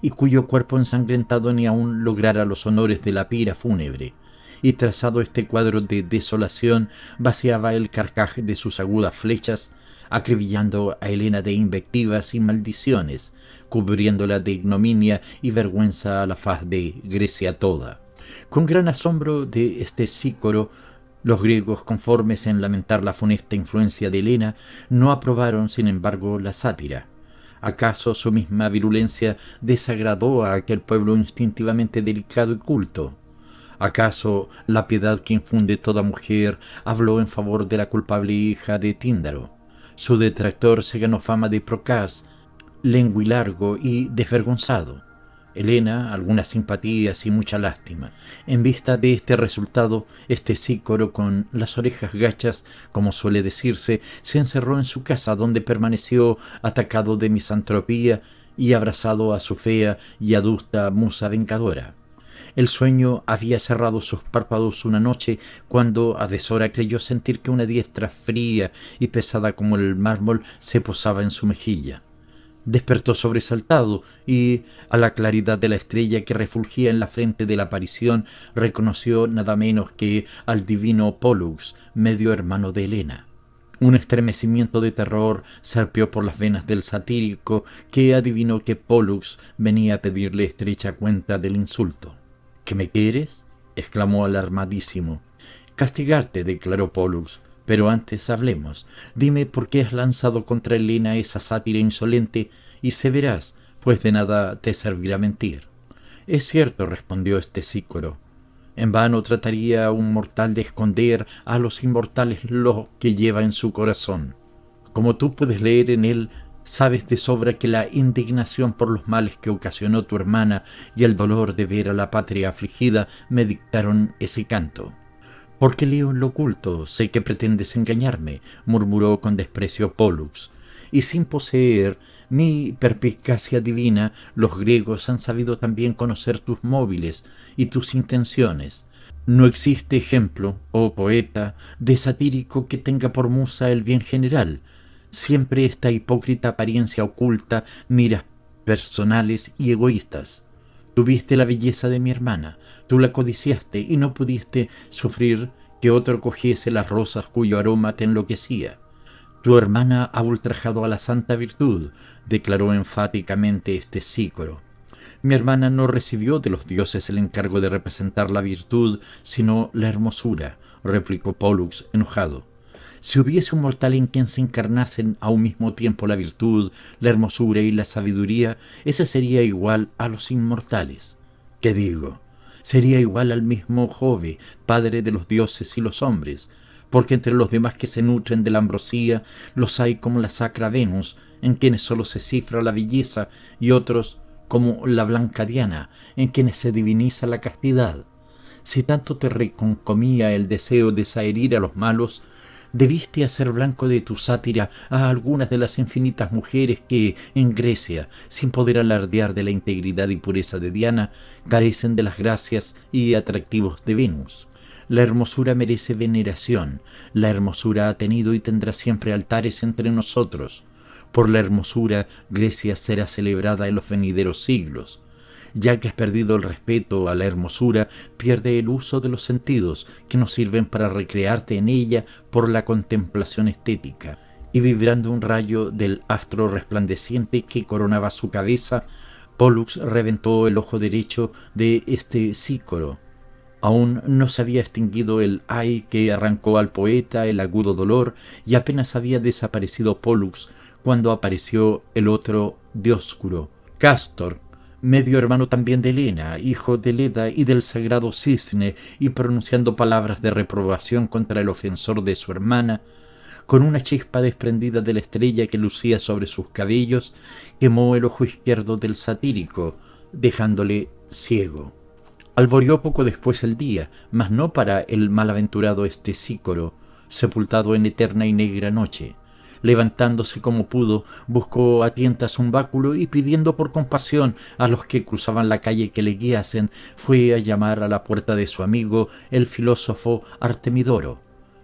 y cuyo cuerpo ensangrentado ni aún lograra los honores de la pira fúnebre. Y trazado este cuadro de desolación, vaciaba el carcaj de sus agudas flechas, acribillando a Helena de invectivas y maldiciones, cubriéndola de ignominia y vergüenza a la faz de Grecia toda. Con gran asombro de Cícoro, los griegos, conformes en lamentar la funesta influencia de Helena, no aprobaron, sin embargo, la sátira. ¿Acaso su misma virulencia desagradó a aquel pueblo instintivamente delicado y culto? ¿Acaso la piedad que infunde toda mujer habló en favor de la culpable hija de Tíndaro? Su detractor se ganó fama de procaz, lenguilargo y desvergonzado. Helena, algunas simpatías y mucha lástima. En vista de este resultado, Cícoro, con las orejas gachas, como suele decirse, se encerró en su casa, donde permaneció atacado de misantropía y abrazado a su fea y adusta musa vengadora. El sueño había cerrado sus párpados una noche cuando a deshora creyó sentir que una diestra fría y pesada como el mármol se posaba en su mejilla. Despertó sobresaltado y, a la claridad de la estrella que refulgía en la frente de la aparición, reconoció nada menos que al divino Pólux, medio hermano de Helena. Un estremecimiento de terror serpió por las venas del satírico, que adivinó que Pólux venía a pedirle estrecha cuenta del insulto. —¿Qué me quieres? —exclamó alarmadísimo. —Castigarte —declaró Pólux—, pero antes hablemos. Dime por qué has lanzado contra Helena esa sátira insolente y se verás, pues de nada te servirá mentir. —Es cierto —respondió Cícoro—, en vano trataría un mortal de esconder a los inmortales lo que lleva en su corazón. Como tú puedes leer en él, sabes de sobra que la indignación por los males que ocasionó tu hermana y el dolor de ver a la patria afligida me dictaron ese canto. —¿Por qué leo en lo oculto? Sé que pretendes engañarme —murmuró con desprecio Pólux—, y sin poseer mi perspicacia divina, los griegos han sabido también conocer tus móviles y tus intenciones. No existe ejemplo, oh poeta, de satírico que tenga por musa el bien general. Siempre esta hipócrita apariencia oculta miras personales y egoístas. Tuviste la belleza de mi hermana, tú la codiciaste y no pudiste sufrir que otro cogiese las rosas cuyo aroma te enloquecía. Tu hermana ha ultrajado a la santa virtud, declaró enfáticamente Cícoro. Mi hermana no recibió de los dioses el encargo de representar la virtud, sino la hermosura, replicó Pólux enojado. Si hubiese un mortal en quien se encarnasen a un mismo tiempo la virtud, la hermosura y la sabiduría, ese sería igual a los inmortales. ¿Qué digo? Sería igual al mismo Jove, padre de los dioses y los hombres, porque entre los demás que se nutren de la ambrosía los hay como la sacra Venus, en quienes sólo se cifra la belleza, y otros como la blanca Diana, en quienes se diviniza la castidad. Si tanto te reconcomía el deseo de desherir a los malos, debiste hacer blanco de tu sátira a algunas de las infinitas mujeres que, en Grecia, sin poder alardear de la integridad y pureza de Diana, carecen de las gracias y atractivos de Venus. La hermosura merece veneración, la hermosura ha tenido y tendrá siempre altares entre nosotros. Por la hermosura, Grecia será celebrada en los venideros siglos. Ya que has perdido el respeto a la hermosura, pierde el uso de los sentidos que nos sirven para recrearte en ella por la contemplación estética. Y vibrando un rayo del astro resplandeciente que coronaba su cabeza, Pólux reventó el ojo derecho de este Sícoro. Aún no se había extinguido el ay que arrancó al poeta el agudo dolor, y apenas había desaparecido Pólux cuando apareció el otro Dioscuro, Cástor, medio hermano también de Helena, hijo de Leda y del sagrado Cisne, y pronunciando palabras de reprobación contra el ofensor de su hermana, con una chispa desprendida de la estrella que lucía sobre sus cabellos, quemó el ojo izquierdo del satírico, dejándole ciego. Alboreó poco después el día, mas no para el malaventurado Sícoro, sepultado en eterna y negra noche. Levantándose como pudo, buscó a tientas un báculo y pidiendo por compasión a los que cruzaban la calle que le guiasen, fue a llamar a la puerta de su amigo el filósofo Artemidoro,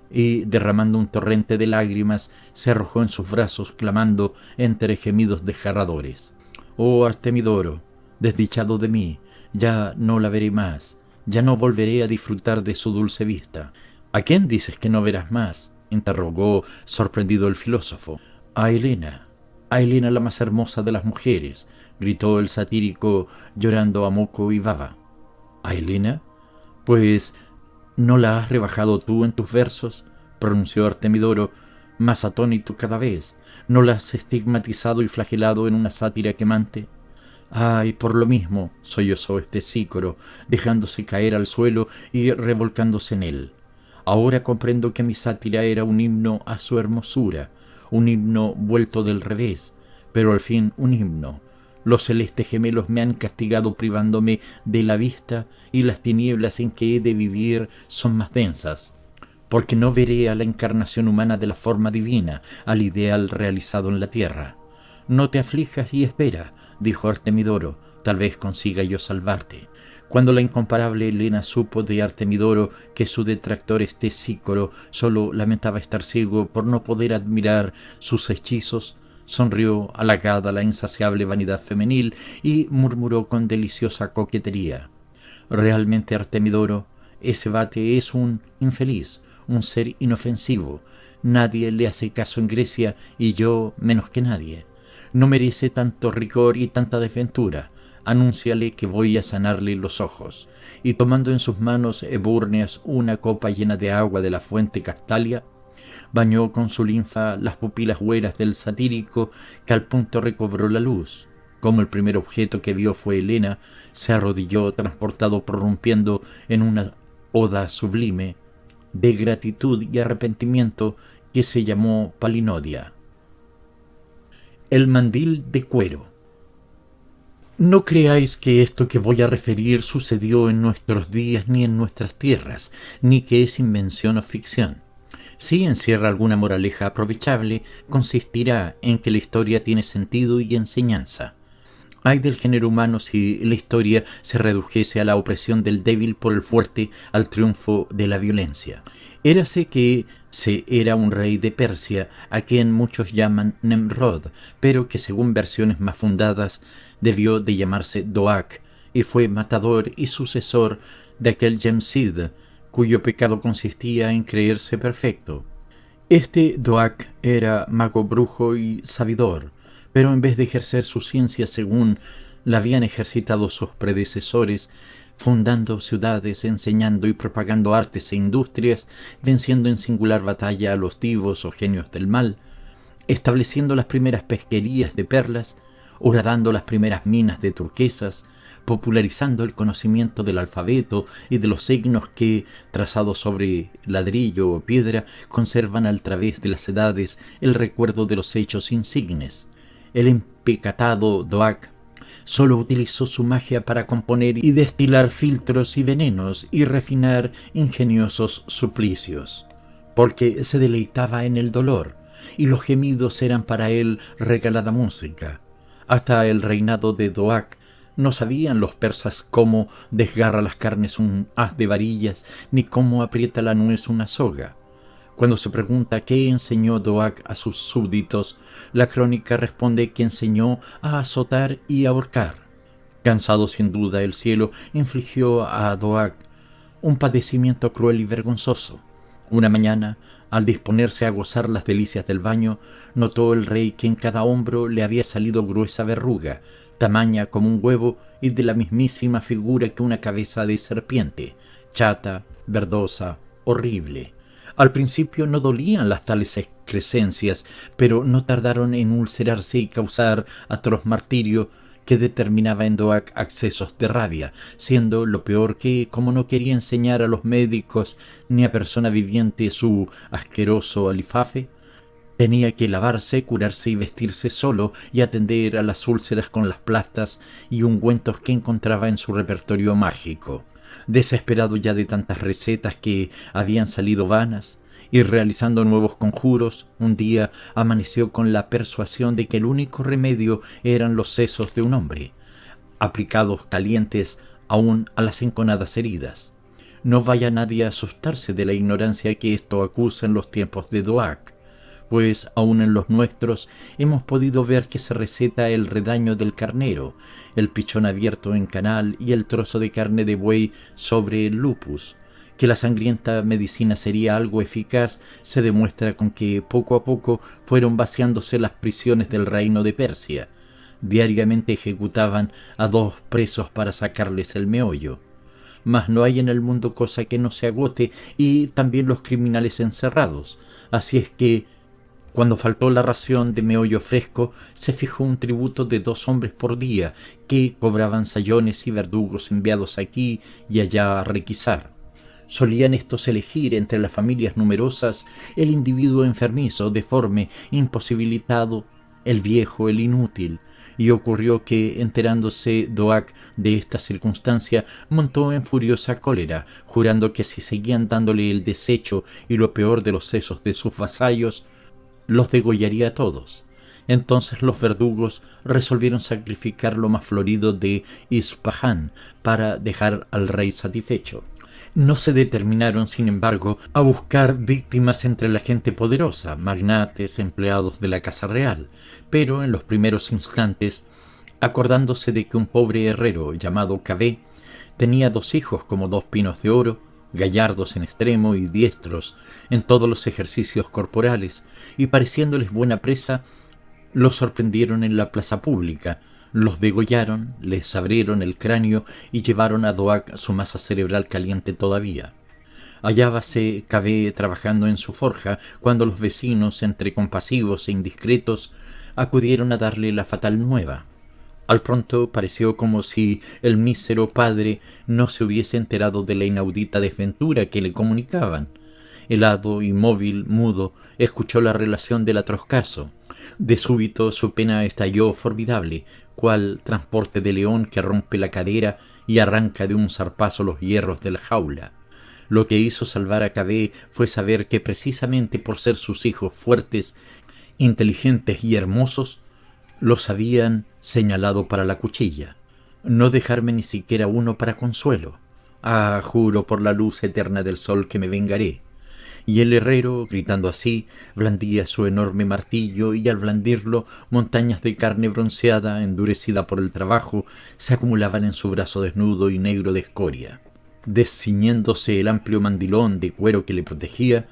y derramando un torrente de lágrimas se arrojó en sus brazos clamando entre gemidos desgarradores: «Oh Artemidoro, desdichado de mí, ya no la veré más, ya no volveré a disfrutar de su dulce vista». «¿A quién dices que no verás más?», interrogó sorprendido el filósofo. A Helena la más hermosa de las mujeres», gritó el satírico llorando a moco y baba. «¿A Helena? Pues ¿no la has rebajado tú en tus versos?», pronunció Artemidoro, más atónito cada vez. «¿No la has estigmatizado y flagelado en una sátira quemante?». «Ay, por lo mismo», sollozó Sícoro, dejándose caer al suelo y revolcándose en él. «Ahora comprendo que mi sátira era un himno a su hermosura, un himno vuelto del revés, pero al fin un himno. Los celestes gemelos me han castigado privándome de la vista, y las tinieblas en que he de vivir son más densas, porque no veré a la encarnación humana de la forma divina, al ideal realizado en la tierra». «No te aflijas y espera», dijo Artemidoro, «tal vez consiga yo salvarte». Cuando la incomparable Helena supo de Artemidoro que su detractor Sícoro solo lamentaba estar ciego por no poder admirar sus hechizos, sonrió halagada la insaciable vanidad femenil y murmuró con deliciosa coquetería: «Realmente, Artemidoro, ese vate es un infeliz, un ser inofensivo. Nadie le hace caso en Grecia y yo menos que nadie. No merece tanto rigor y tanta desventura. Anúnciale que voy a sanarle los ojos». Y tomando en sus manos ebúrneas una copa llena de agua de la fuente Castalia, bañó con su linfa las pupilas hueras del satírico, que al punto recobró la luz. Como el primer objeto que vio fue Helena, se arrodilló transportado prorrumpiendo en una oda sublime de gratitud y arrepentimiento que se llamó Palinodia. El mandil de cuero. No creáis que esto que voy a referir sucedió en nuestros días ni en nuestras tierras, ni que es invención o ficción. Si encierra alguna moraleja aprovechable, consistirá en que la historia tiene sentido y enseñanza. Ay del género humano si la historia se redujese a la opresión del débil por el fuerte, al triunfo de la violencia. Érase que se era un rey de Persia, a quien muchos llaman Nemrod, pero que según versiones más fundadas debió de llamarse Doak, y fue matador y sucesor de aquel Jemsid, cuyo pecado consistía en creerse perfecto. Este Doak era mago, brujo y sabidor, pero en vez de ejercer su ciencia según la habían ejercitado sus predecesores, fundando ciudades, enseñando y propagando artes e industrias, venciendo en singular batalla a los divos o genios del mal, estableciendo las primeras pesquerías de perlas, horadando las primeras minas de turquesas, popularizando el conocimiento del alfabeto y de los signos que, trazados sobre ladrillo o piedra, conservan a través de las edades el recuerdo de los hechos insignes. El empecatado Doak solo utilizó su magia para componer y destilar filtros y venenos y refinar ingeniosos suplicios, porque se deleitaba en el dolor, y los gemidos eran para él regalada música. Hasta el reinado de Doak no sabían los persas cómo desgarra las carnes un haz de varillas, ni cómo aprieta la nuez una soga. Cuando se pregunta qué enseñó Doak a sus súbditos, la crónica responde que enseñó a azotar y ahorcar. Cansado sin duda, el cielo infligió a Doak un padecimiento cruel y vergonzoso. Una mañana, al disponerse a gozar las delicias del baño, notó el rey que en cada hombro le había salido gruesa verruga, tamaña como un huevo y de la mismísima figura que una cabeza de serpiente, chata, verdosa, horrible. Al principio no dolían las tales excrescencias, pero no tardaron en ulcerarse y causar atroz martirio que determinaba en Doak accesos de rabia, siendo lo peor que, como no quería enseñar a los médicos ni a persona viviente su asqueroso alifafe, tenía que lavarse, curarse y vestirse solo y atender a las úlceras con las plastas y ungüentos que encontraba en su repertorio mágico. Desesperado ya de tantas recetas que habían salido vanas, y realizando nuevos conjuros, un día amaneció con la persuasión de que el único remedio eran los sesos de un hombre, aplicados calientes aún a las enconadas heridas. No vaya nadie a asustarse de la ignorancia que esto acusa en los tiempos de Doak, pues aún en los nuestros hemos podido ver que se receta el redaño del carnero, el pichón abierto en canal y el trozo de carne de buey sobre el lupus. Que la sangrienta medicina sería algo eficaz se demuestra con que poco a poco fueron vaciándose las prisiones del reino de Persia. Diariamente ejecutaban a 2 presos para sacarles el meollo. Mas no hay en el mundo cosa que no se agote, y también los criminales encerrados. Así es que, cuando faltó la ración de meollo fresco, se fijó un tributo de 2 hombres por día, que cobraban sayones y verdugos enviados aquí y allá a requisar. Solían estos elegir entre las familias numerosas el individuo enfermizo, deforme, imposibilitado, el viejo, el inútil, y ocurrió que, enterándose Doak de esta circunstancia, montó en furiosa cólera, jurando que si seguían dándole el desecho y lo peor de los sesos de sus vasallos, los degollaría a todos. Entonces los verdugos resolvieron sacrificar lo más florido de Ispahan para dejar al rey satisfecho. No se determinaron, sin embargo, a buscar víctimas entre la gente poderosa, magnates, empleados de la casa real, pero en los primeros instantes, acordándose de que un pobre herrero llamado Cabé tenía 2 hijos como 2 pinos de oro, gallardos en extremo y diestros en todos los ejercicios corporales, y pareciéndoles buena presa, los sorprendieron en la plaza pública, los degollaron, les abrieron el cráneo y llevaron a Doak su masa cerebral caliente todavía. Hallábase Cabé trabajando en su forja cuando los vecinos, entre compasivos e indiscretos, acudieron a darle la fatal nueva. Al pronto pareció como si el mísero padre no se hubiese enterado de la inaudita desventura que le comunicaban. Helado, inmóvil, mudo, escuchó la relación del atroz caso. De súbito su pena estalló formidable, cual transporte de león que rompe la cadera y arranca de un zarpazo los hierros de la jaula. Lo que hizo salvar a Cabé fue saber que precisamente por ser sus hijos fuertes, inteligentes y hermosos, los habían señalado para la cuchilla. No dejarme ni siquiera uno para consuelo. Ah, juro por la luz eterna del sol que me vengaré. Y el herrero, gritando así, blandía su enorme martillo, y al blandirlo montañas de carne bronceada, endurecida por el trabajo, se acumulaban en su brazo desnudo y negro de escoria. Desciñéndose el amplio mandilón de cuero que le protegía,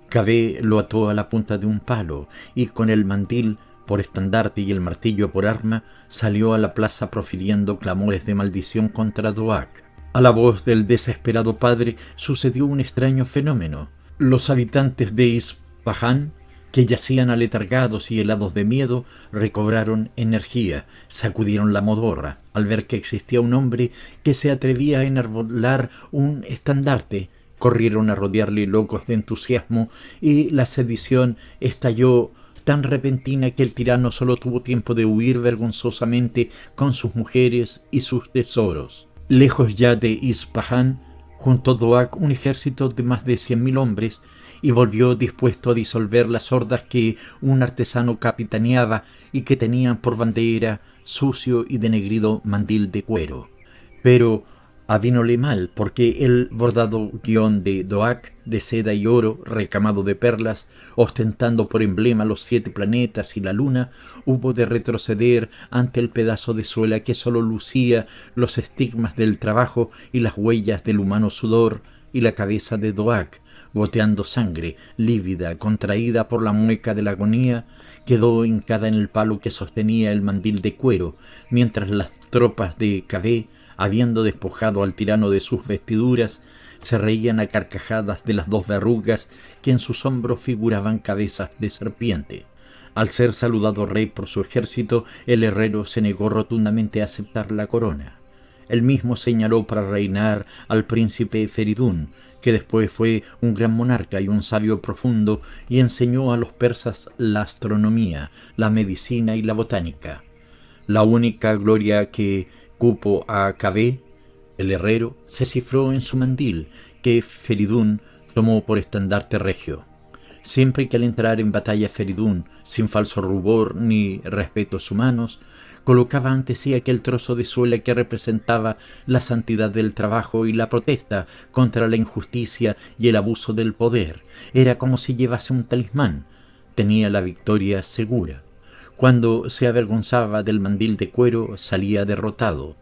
Cabé lo ató a la punta de un palo, y con el mandil por estandarte y el martillo por arma, salió a la plaza profiriendo clamores de maldición contra Doak. A la voz del desesperado padre sucedió un extraño fenómeno. Los habitantes de Ispahan que yacían aletargados y helados de miedo, recobraron energía, sacudieron la modorra al ver que existía un hombre que se atrevía a enarbolar un estandarte. Corrieron a rodearle locos de entusiasmo y la sedición estalló tan repentina que el tirano solo tuvo tiempo de huir vergonzosamente con sus mujeres y sus tesoros. Lejos ya de Ispahan, juntó Doak un ejército de más de 100.000 hombres y volvió dispuesto a disolver las hordas que un artesano capitaneaba y que tenían por bandera sucio y denegrido mandil de cuero. Pero avínole mal, porque el bordado guión de Doak, de seda y oro, recamado de perlas, ostentando por emblema los 7 planetas y la luna, hubo de retroceder ante el pedazo de suela que sólo lucía los estigmas del trabajo y las huellas del humano sudor, y la cabeza de Doak, goteando sangre, lívida, contraída por la mueca de la agonía, quedó hincada en el palo que sostenía el mandil de cuero, mientras las tropas de Kaveh, habiendo despojado al tirano de sus vestiduras, se reían a carcajadas de las 2 verrugas que en sus hombros figuraban cabezas de serpiente. Al ser saludado rey por su ejército, el herrero se negó rotundamente a aceptar la corona. Él mismo señaló para reinar al príncipe Feridún, que después fue un gran monarca y un sabio profundo, y enseñó a los persas la astronomía, la medicina y la botánica. La única gloria que cupo a Kaveh, el herrero, se cifró en su mandil, que Feridún tomó por estandarte regio. Siempre que al entrar en batalla Feridún, sin falso rubor ni respetos humanos, colocaba ante sí aquel trozo de suela que representaba la santidad del trabajo y la protesta contra la injusticia y el abuso del poder. Era como si llevase un talismán. Tenía la victoria segura. Cuando se avergonzaba del mandil de cuero, salía derrotado.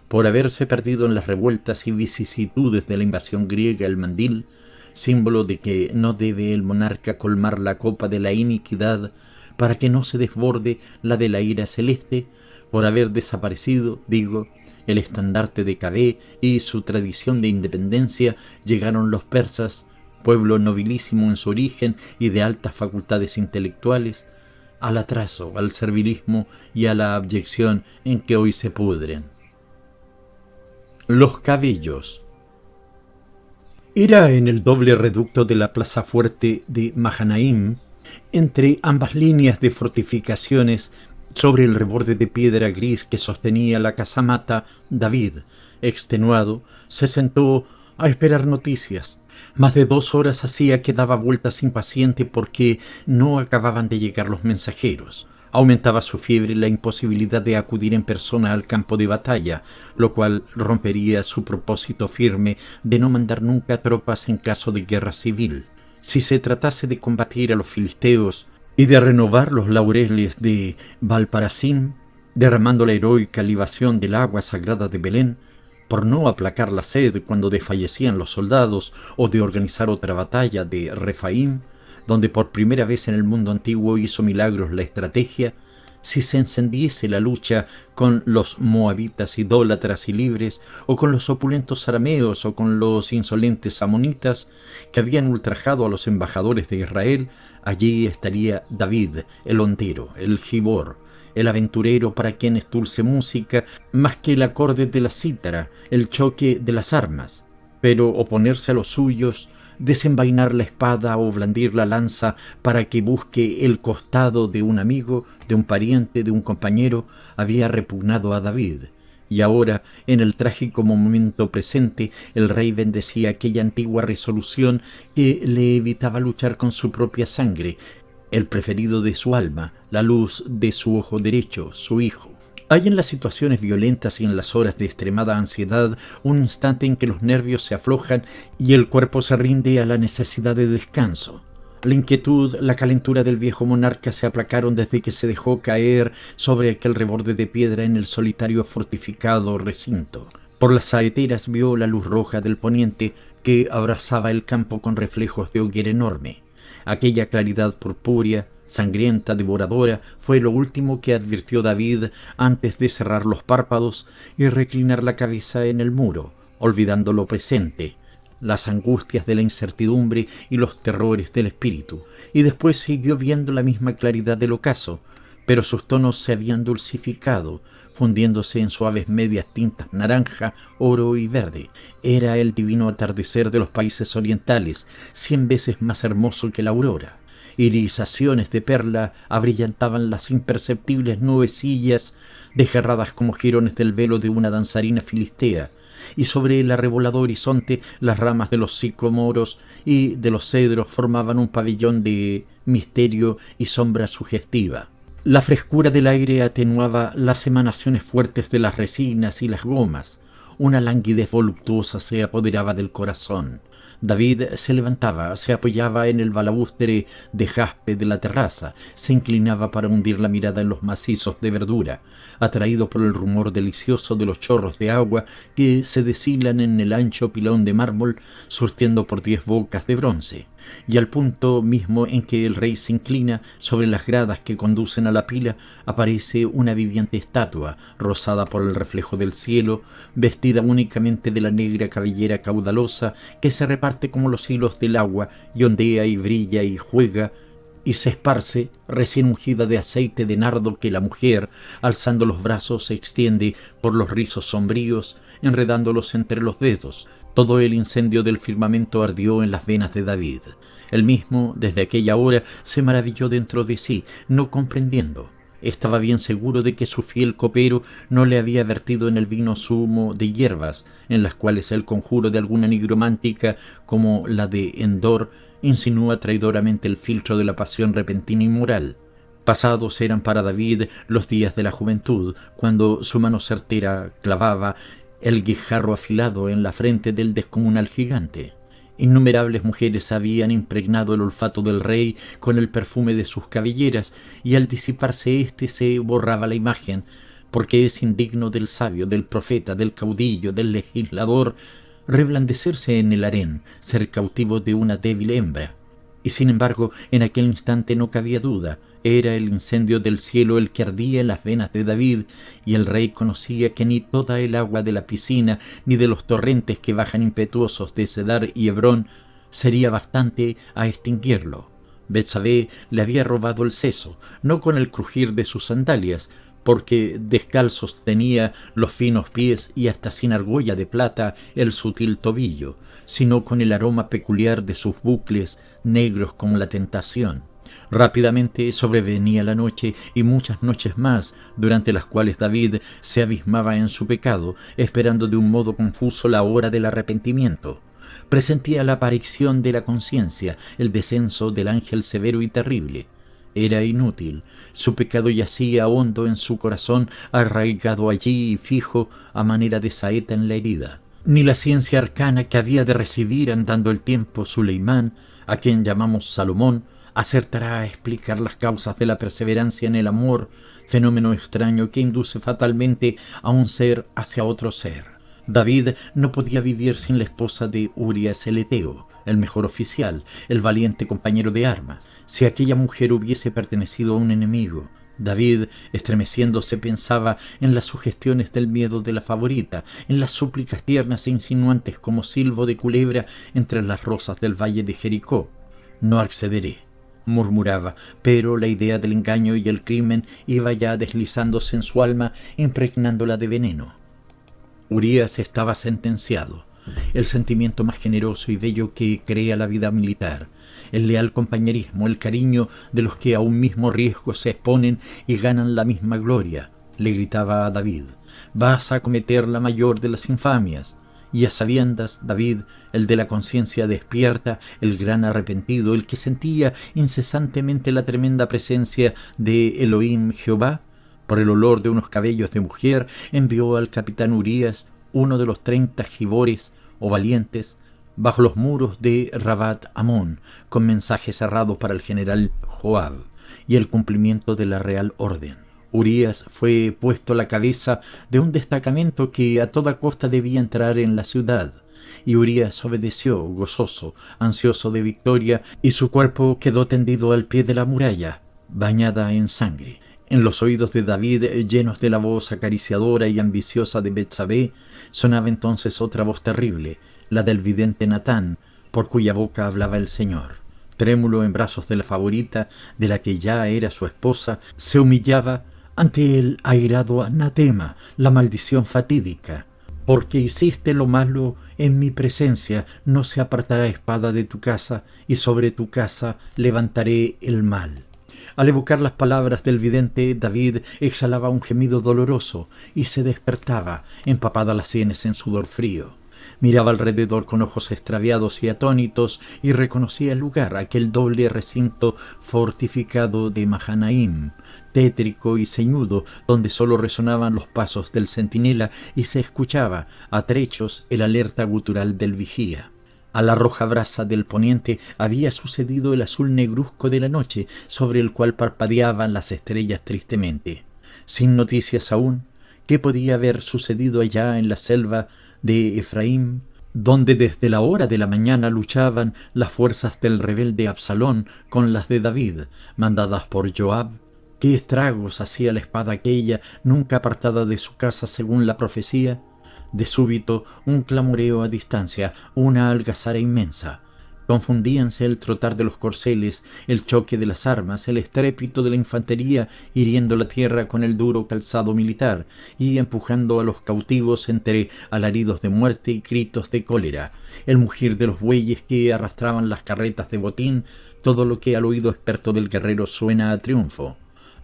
Por haberse perdido en las revueltas y vicisitudes de la invasión griega el mandil, símbolo de que no debe el monarca colmar la copa de la iniquidad para que no se desborde la de la ira celeste, por haber desaparecido, el estandarte de Kaveh y su tradición de independencia, llegaron los persas, pueblo nobilísimo en su origen y de altas facultades intelectuales, al atraso, al servilismo y a la abyección en que hoy se pudren. Los cabellos. Era en el doble reducto de la plaza fuerte de Mahanaim, entre ambas líneas de fortificaciones, sobre el reborde de piedra gris que sostenía la casamata, David, extenuado, se sentó a esperar noticias. Más de 2 horas hacía que daba vueltas impaciente porque no acababan de llegar los mensajeros. Aumentaba su fiebre la imposibilidad de acudir en persona al campo de batalla, lo cual rompería su propósito firme de no mandar nunca tropas en caso de guerra civil. Si se tratase de combatir a los filisteos y de renovar los laureles de Valparasim, derramando la heroica libación del agua sagrada de Belén, por no aplacar la sed cuando desfallecían los soldados, o de organizar otra batalla de Refaim, donde por primera vez en el mundo antiguo hizo milagros la estrategia, si se encendiese la lucha con los moabitas idólatras y libres, o con los opulentos arameos, o con los insolentes amonitas que habían ultrajado a los embajadores de Israel, allí estaría David, el hondero, el gibor, el aventurero para quien es dulce música más que el acorde de la cítara, el choque de las armas. Pero oponerse a los suyos, desenvainar la espada o blandir la lanza para que busque el costado de un amigo, de un pariente, de un compañero, había repugnado a David. Y ahora, en el trágico momento presente, el rey bendecía aquella antigua resolución que le evitaba luchar con su propia sangre, el preferido de su alma, la luz de su ojo derecho, su hijo. Hay en las situaciones violentas y en las horas de extremada ansiedad un instante en que los nervios se aflojan y el cuerpo se rinde a la necesidad de descanso. La inquietud, la calentura del viejo monarca se aplacaron desde que se dejó caer sobre aquel reborde de piedra en el solitario fortificado recinto. Por las saeteras vio la luz roja del poniente que abrazaba el campo con reflejos de hoguera enorme. Aquella claridad purpúrea, sangrienta, devoradora, fue lo último que advirtió David antes de cerrar los párpados y reclinar la cabeza en el muro, olvidando lo presente, las angustias de la incertidumbre y los terrores del espíritu, y después siguió viendo la misma claridad del ocaso, pero sus tonos se habían dulcificado, fundiéndose en suaves medias tintas naranja, oro y verde. Era el divino atardecer de los países orientales, 100 veces más hermoso que la aurora. Irisaciones de perla abrillantaban las imperceptibles nubecillas, desgarradas como jirones del velo de una danzarina filistea, y sobre el arrebolado horizonte las ramas de los sicomoros y de los cedros formaban un pabellón de misterio y sombra sugestiva. La frescura del aire atenuaba las emanaciones fuertes de las resinas y las gomas. Una languidez voluptuosa se apoderaba del corazón. David se levantaba, se apoyaba en el balaustré de jaspe de la terraza, se inclinaba para hundir la mirada en los macizos de verdura, atraído por el rumor delicioso de los chorros de agua que se deshilan en el ancho pilón de mármol, surtiendo por 10 bocas de bronce. Y al punto mismo en que el rey se inclina sobre las gradas que conducen a la pila, aparece una viviente estatua, rosada por el reflejo del cielo, vestida únicamente de la negra cabellera caudalosa que se reparte como los hilos del agua y ondea y brilla y juega, y se esparce, recién ungida de aceite de nardo que la mujer, alzando los brazos, se extiende por los rizos sombríos, enredándolos entre los dedos. Todo el incendio del firmamento ardió en las venas de David. Él mismo, desde aquella hora, se maravilló dentro de sí, no comprendiendo. Estaba bien seguro de que su fiel copero no le había vertido en el vino zumo de hierbas, en las cuales el conjuro de alguna nigromántica, como la de Endor, insinúa traidoramente el filtro de la pasión repentina y moral. Pasados eran para David los días de la juventud, cuando su mano certera clavaba el guijarro afilado en la frente del descomunal gigante. Innumerables mujeres habían impregnado el olfato del rey con el perfume de sus cabelleras, y al disiparse éste se borraba la imagen, porque es indigno del sabio, del profeta, del caudillo, del legislador, reblandecerse en el harén, ser cautivo de una débil hembra. Y sin embargo, en aquel instante no cabía duda. Era el incendio del cielo el que ardía en las venas de David, y el rey conocía que ni toda el agua de la piscina, ni de los torrentes que bajan impetuosos de Cedar y Hebrón, sería bastante a extinguirlo. Betsabé le había robado el seso, no con el crujir de sus sandalias, porque descalzos tenía los finos pies y hasta sin argolla de plata el sutil tobillo, sino con el aroma peculiar de sus bucles negros como la tentación. Rápidamente sobrevenía la noche y muchas noches más, durante las cuales David se abismaba en su pecado, esperando de un modo confuso la hora del arrepentimiento. Presentía la aparición de la conciencia, el descenso del ángel severo y terrible. Era inútil. Su pecado yacía hondo en su corazón, arraigado allí y fijo a manera de saeta en la herida. Ni la ciencia arcana que había de recibir andando el tiempo Suleimán, a quien llamamos Salomón, acertará a explicar las causas de la perseverancia en el amor, fenómeno extraño que induce fatalmente a un ser hacia otro ser. David no podía vivir sin la esposa de Urías el Eteo, el mejor oficial, el valiente compañero de armas. Si aquella mujer hubiese pertenecido a un enemigo, David, estremeciéndose, pensaba en las sugestiones del miedo de la favorita, en las súplicas tiernas e insinuantes como silbo de culebra entre las rosas del valle de Jericó. «No accederé», murmuraba, pero la idea del engaño y el crimen iba ya deslizándose en su alma, impregnándola de veneno. Urías estaba sentenciado. El sentimiento más generoso y bello que crea la vida militar, el leal compañerismo, el cariño de los que a un mismo riesgo se exponen y ganan la misma gloria, le gritaba a David. «Vas a cometer la mayor de las infamias». Y a sabiendas, David, el de la conciencia despierta, el gran arrepentido, el que sentía incesantemente la tremenda presencia de Elohim Jehová, por el olor de unos cabellos de mujer, envió al capitán Urías, uno de los 30 gibores o valientes, bajo los muros de Rabat Amón, con mensaje cerrado para el general Joab y el cumplimiento de la real orden. Urías fue puesto a la cabeza de un destacamento que a toda costa debía entrar en la ciudad, y Urías obedeció, gozoso, ansioso de victoria, y su cuerpo quedó tendido al pie de la muralla, bañada en sangre. En los oídos de David, llenos de la voz acariciadora y ambiciosa de Betsabé, sonaba entonces otra voz terrible, la del vidente Natán, por cuya boca hablaba el Señor. Trémulo en brazos de la favorita, de la que ya era su esposa, se humillaba ante el airado anatema, la maldición fatídica. Porque hiciste lo malo en mi presencia, no se apartará espada de tu casa, y sobre tu casa levantaré el mal. Al evocar las palabras del vidente, David exhalaba un gemido doloroso y se despertaba, empapada las sienes en sudor frío. Miraba alrededor con ojos extraviados y atónitos y reconocía el lugar, aquel doble recinto fortificado de Mahanaim, tétrico y ceñudo, donde sólo resonaban los pasos del centinela y se escuchaba a trechos el alerta gutural del vigía. A la roja brasa del poniente había sucedido el azul negruzco de la noche, sobre el cual parpadeaban las estrellas tristemente. Sin noticias aún, ¿qué podía haber sucedido allá en la selva de Efraín, donde desde la hora de la mañana luchaban las fuerzas del rebelde Absalón con las de David, mandadas por Joab? ¿Qué estragos hacía la espada aquella, nunca apartada de su casa según la profecía? De súbito, un clamoreo a distancia, una algazara inmensa. Confundíanse el trotar de los corceles, el choque de las armas, el estrépito de la infantería hiriendo la tierra con el duro calzado militar y empujando a los cautivos entre alaridos de muerte y gritos de cólera, el mugir de los bueyes que arrastraban las carretas de botín, todo lo que al oído experto del guerrero suena a triunfo.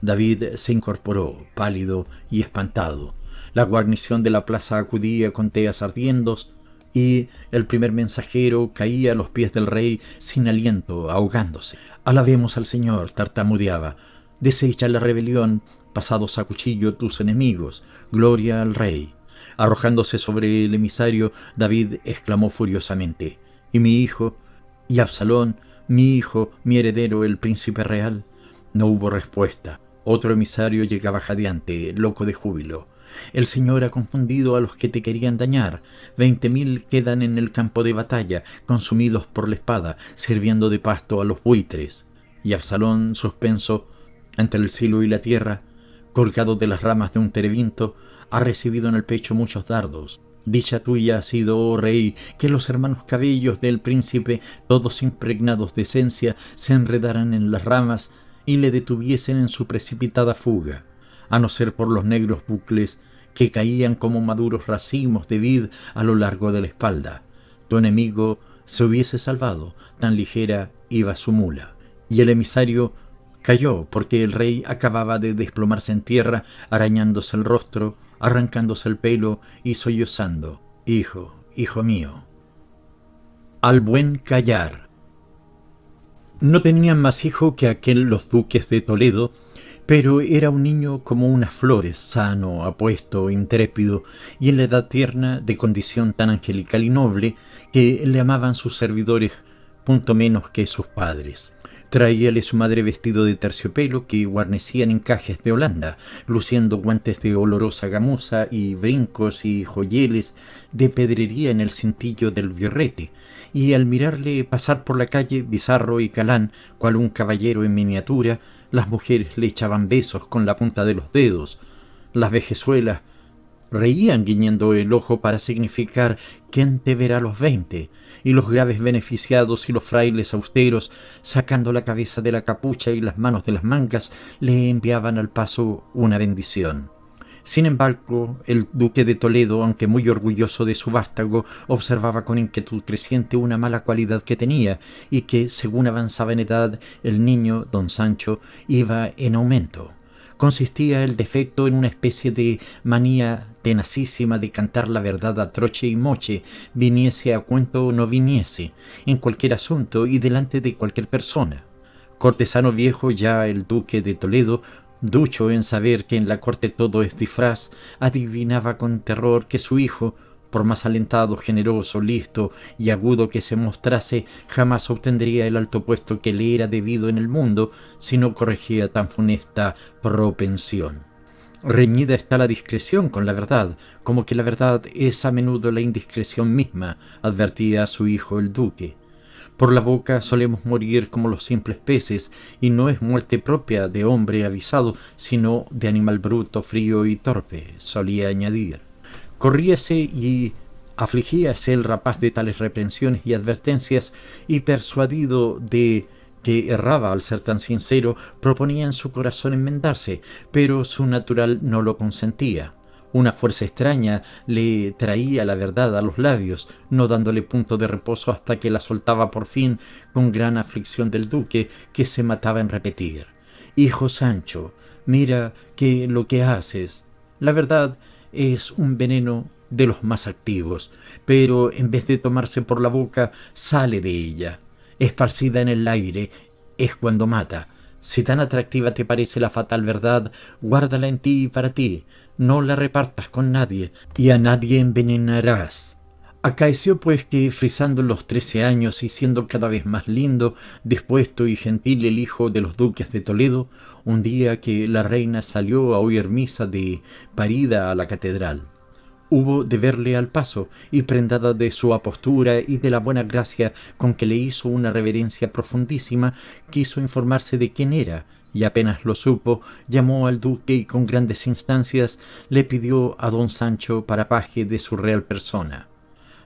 David se incorporó, pálido y espantado. La guarnición de la plaza acudía con teas ardiendos y el primer mensajero caía a los pies del rey sin aliento, ahogándose. «Alabemos al Señor», tartamudeaba. «Desecha la rebelión, pasados a cuchillo tus enemigos. Gloria al rey». Arrojándose sobre el emisario, David exclamó furiosamente: «¿Y mi hijo? ¿Y Absalón? ¿Mi hijo, mi heredero, el príncipe real?» No hubo respuesta. Otro emisario llegaba jadeante, loco de júbilo. «El Señor ha confundido a los que te querían dañar. 20.000 quedan en el campo de batalla, consumidos por la espada, sirviendo de pasto a los buitres». Y Absalón, suspenso entre el cielo y la tierra, colgado de las ramas de un terebinto, ha recibido en el pecho muchos dardos. Dicha tuya ha sido, oh rey, que los hermanos cabellos del príncipe, todos impregnados de esencia, se enredaran en las ramas y le detuviesen en su precipitada fuga, a no ser por los negros bucles que caían como maduros racimos de vid a lo largo de la espalda. Tu enemigo se hubiese salvado, tan ligera iba su mula. Y el emisario cayó porque el rey acababa de desplomarse en tierra, arañándose el rostro, arrancándose el pelo y sollozando: «Hijo, hijo mío». Al buen callar. No tenían más hijo que aquel los duques de Toledo, pero era un niño como unas flores, sano, apuesto, intrépido, y en la edad tierna, de condición tan angelical y noble, que le amaban sus servidores punto menos que sus padres. Traíale su madre vestido de terciopelo que guarnecían encajes de Holanda, luciendo guantes de olorosa gamuza y brincos y joyeles de pedrería en el cintillo del birrete, y al mirarle pasar por la calle, bizarro y galán, cual un caballero en miniatura, las mujeres le echaban besos con la punta de los dedos. Las vejezuelas reían guiñando el ojo para significar «¿Quién te verá a los 20?» y los graves beneficiados y los frailes austeros, sacando la cabeza de la capucha y las manos de las mangas, le enviaban al paso una bendición. Sin embargo, el duque de Toledo, aunque muy orgulloso de su vástago, observaba con inquietud creciente una mala cualidad que tenía y que, según avanzaba en edad, el niño, don Sancho, iba en aumento. Consistía el defecto en una especie de manía tenacísima de cantar la verdad a troche y moche, viniese a cuento o no viniese, en cualquier asunto y delante de cualquier persona. Cortesano viejo ya el duque de Toledo, ducho en saber que en la corte todo es disfraz, adivinaba con terror que su hijo, por más alentado, generoso, listo y agudo que se mostrase, jamás obtendría el alto puesto que le era debido en el mundo si no corregía tan funesta propensión. Reñida está la discreción con la verdad, como que la verdad es a menudo la indiscreción misma, advertía a su hijo el duque. Por la boca solemos morir como los simples peces, y no es muerte propia de hombre avisado, sino de animal bruto, frío y torpe, solía añadir. Corríase y Afligíase el rapaz de tales reprensiones y advertencias, y persuadido de que erraba al ser tan sincero, proponía en su corazón enmendarse, pero su natural no lo consentía. Una fuerza extraña le traía la verdad a los labios, no dándole punto de reposo hasta que la soltaba por fin con gran aflicción del duque, que se mataba en repetir: «Hijo Sancho, mira que lo que haces, la verdad, es un veneno de los más activos, pero en vez de tomarse por la boca, sale de ella. Esparcida en el aire, es cuando mata. Si tan atractiva te parece la fatal verdad, guárdala en ti y para ti. No la repartas con nadie, y a nadie envenenarás». Acaeció pues que, frisando en los 13 años y siendo cada vez más lindo, dispuesto y gentil el hijo de los duques de Toledo, un día que la reina salió a oír misa de parida a la catedral, hubo de verle al paso, y prendada de su apostura y de la buena gracia con que le hizo una reverencia profundísima, quiso informarse de quién era, y apenas lo supo, llamó al duque y con grandes instancias le pidió a don Sancho para paje de su real persona.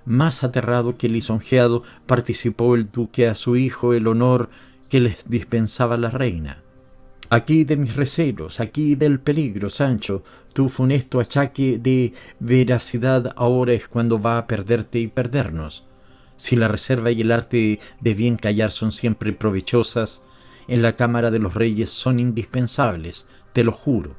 Más aterrado que lisonjeado, participó el duque a su hijo el honor que les dispensaba la reina. «Aquí de mis recelos, aquí del peligro, Sancho, tu funesto achaque de veracidad ahora es cuando va a perderte y perdernos. Si la reserva y el arte de bien callar son siempre provechosas, en la cámara de los reyes son indispensables, te lo juro».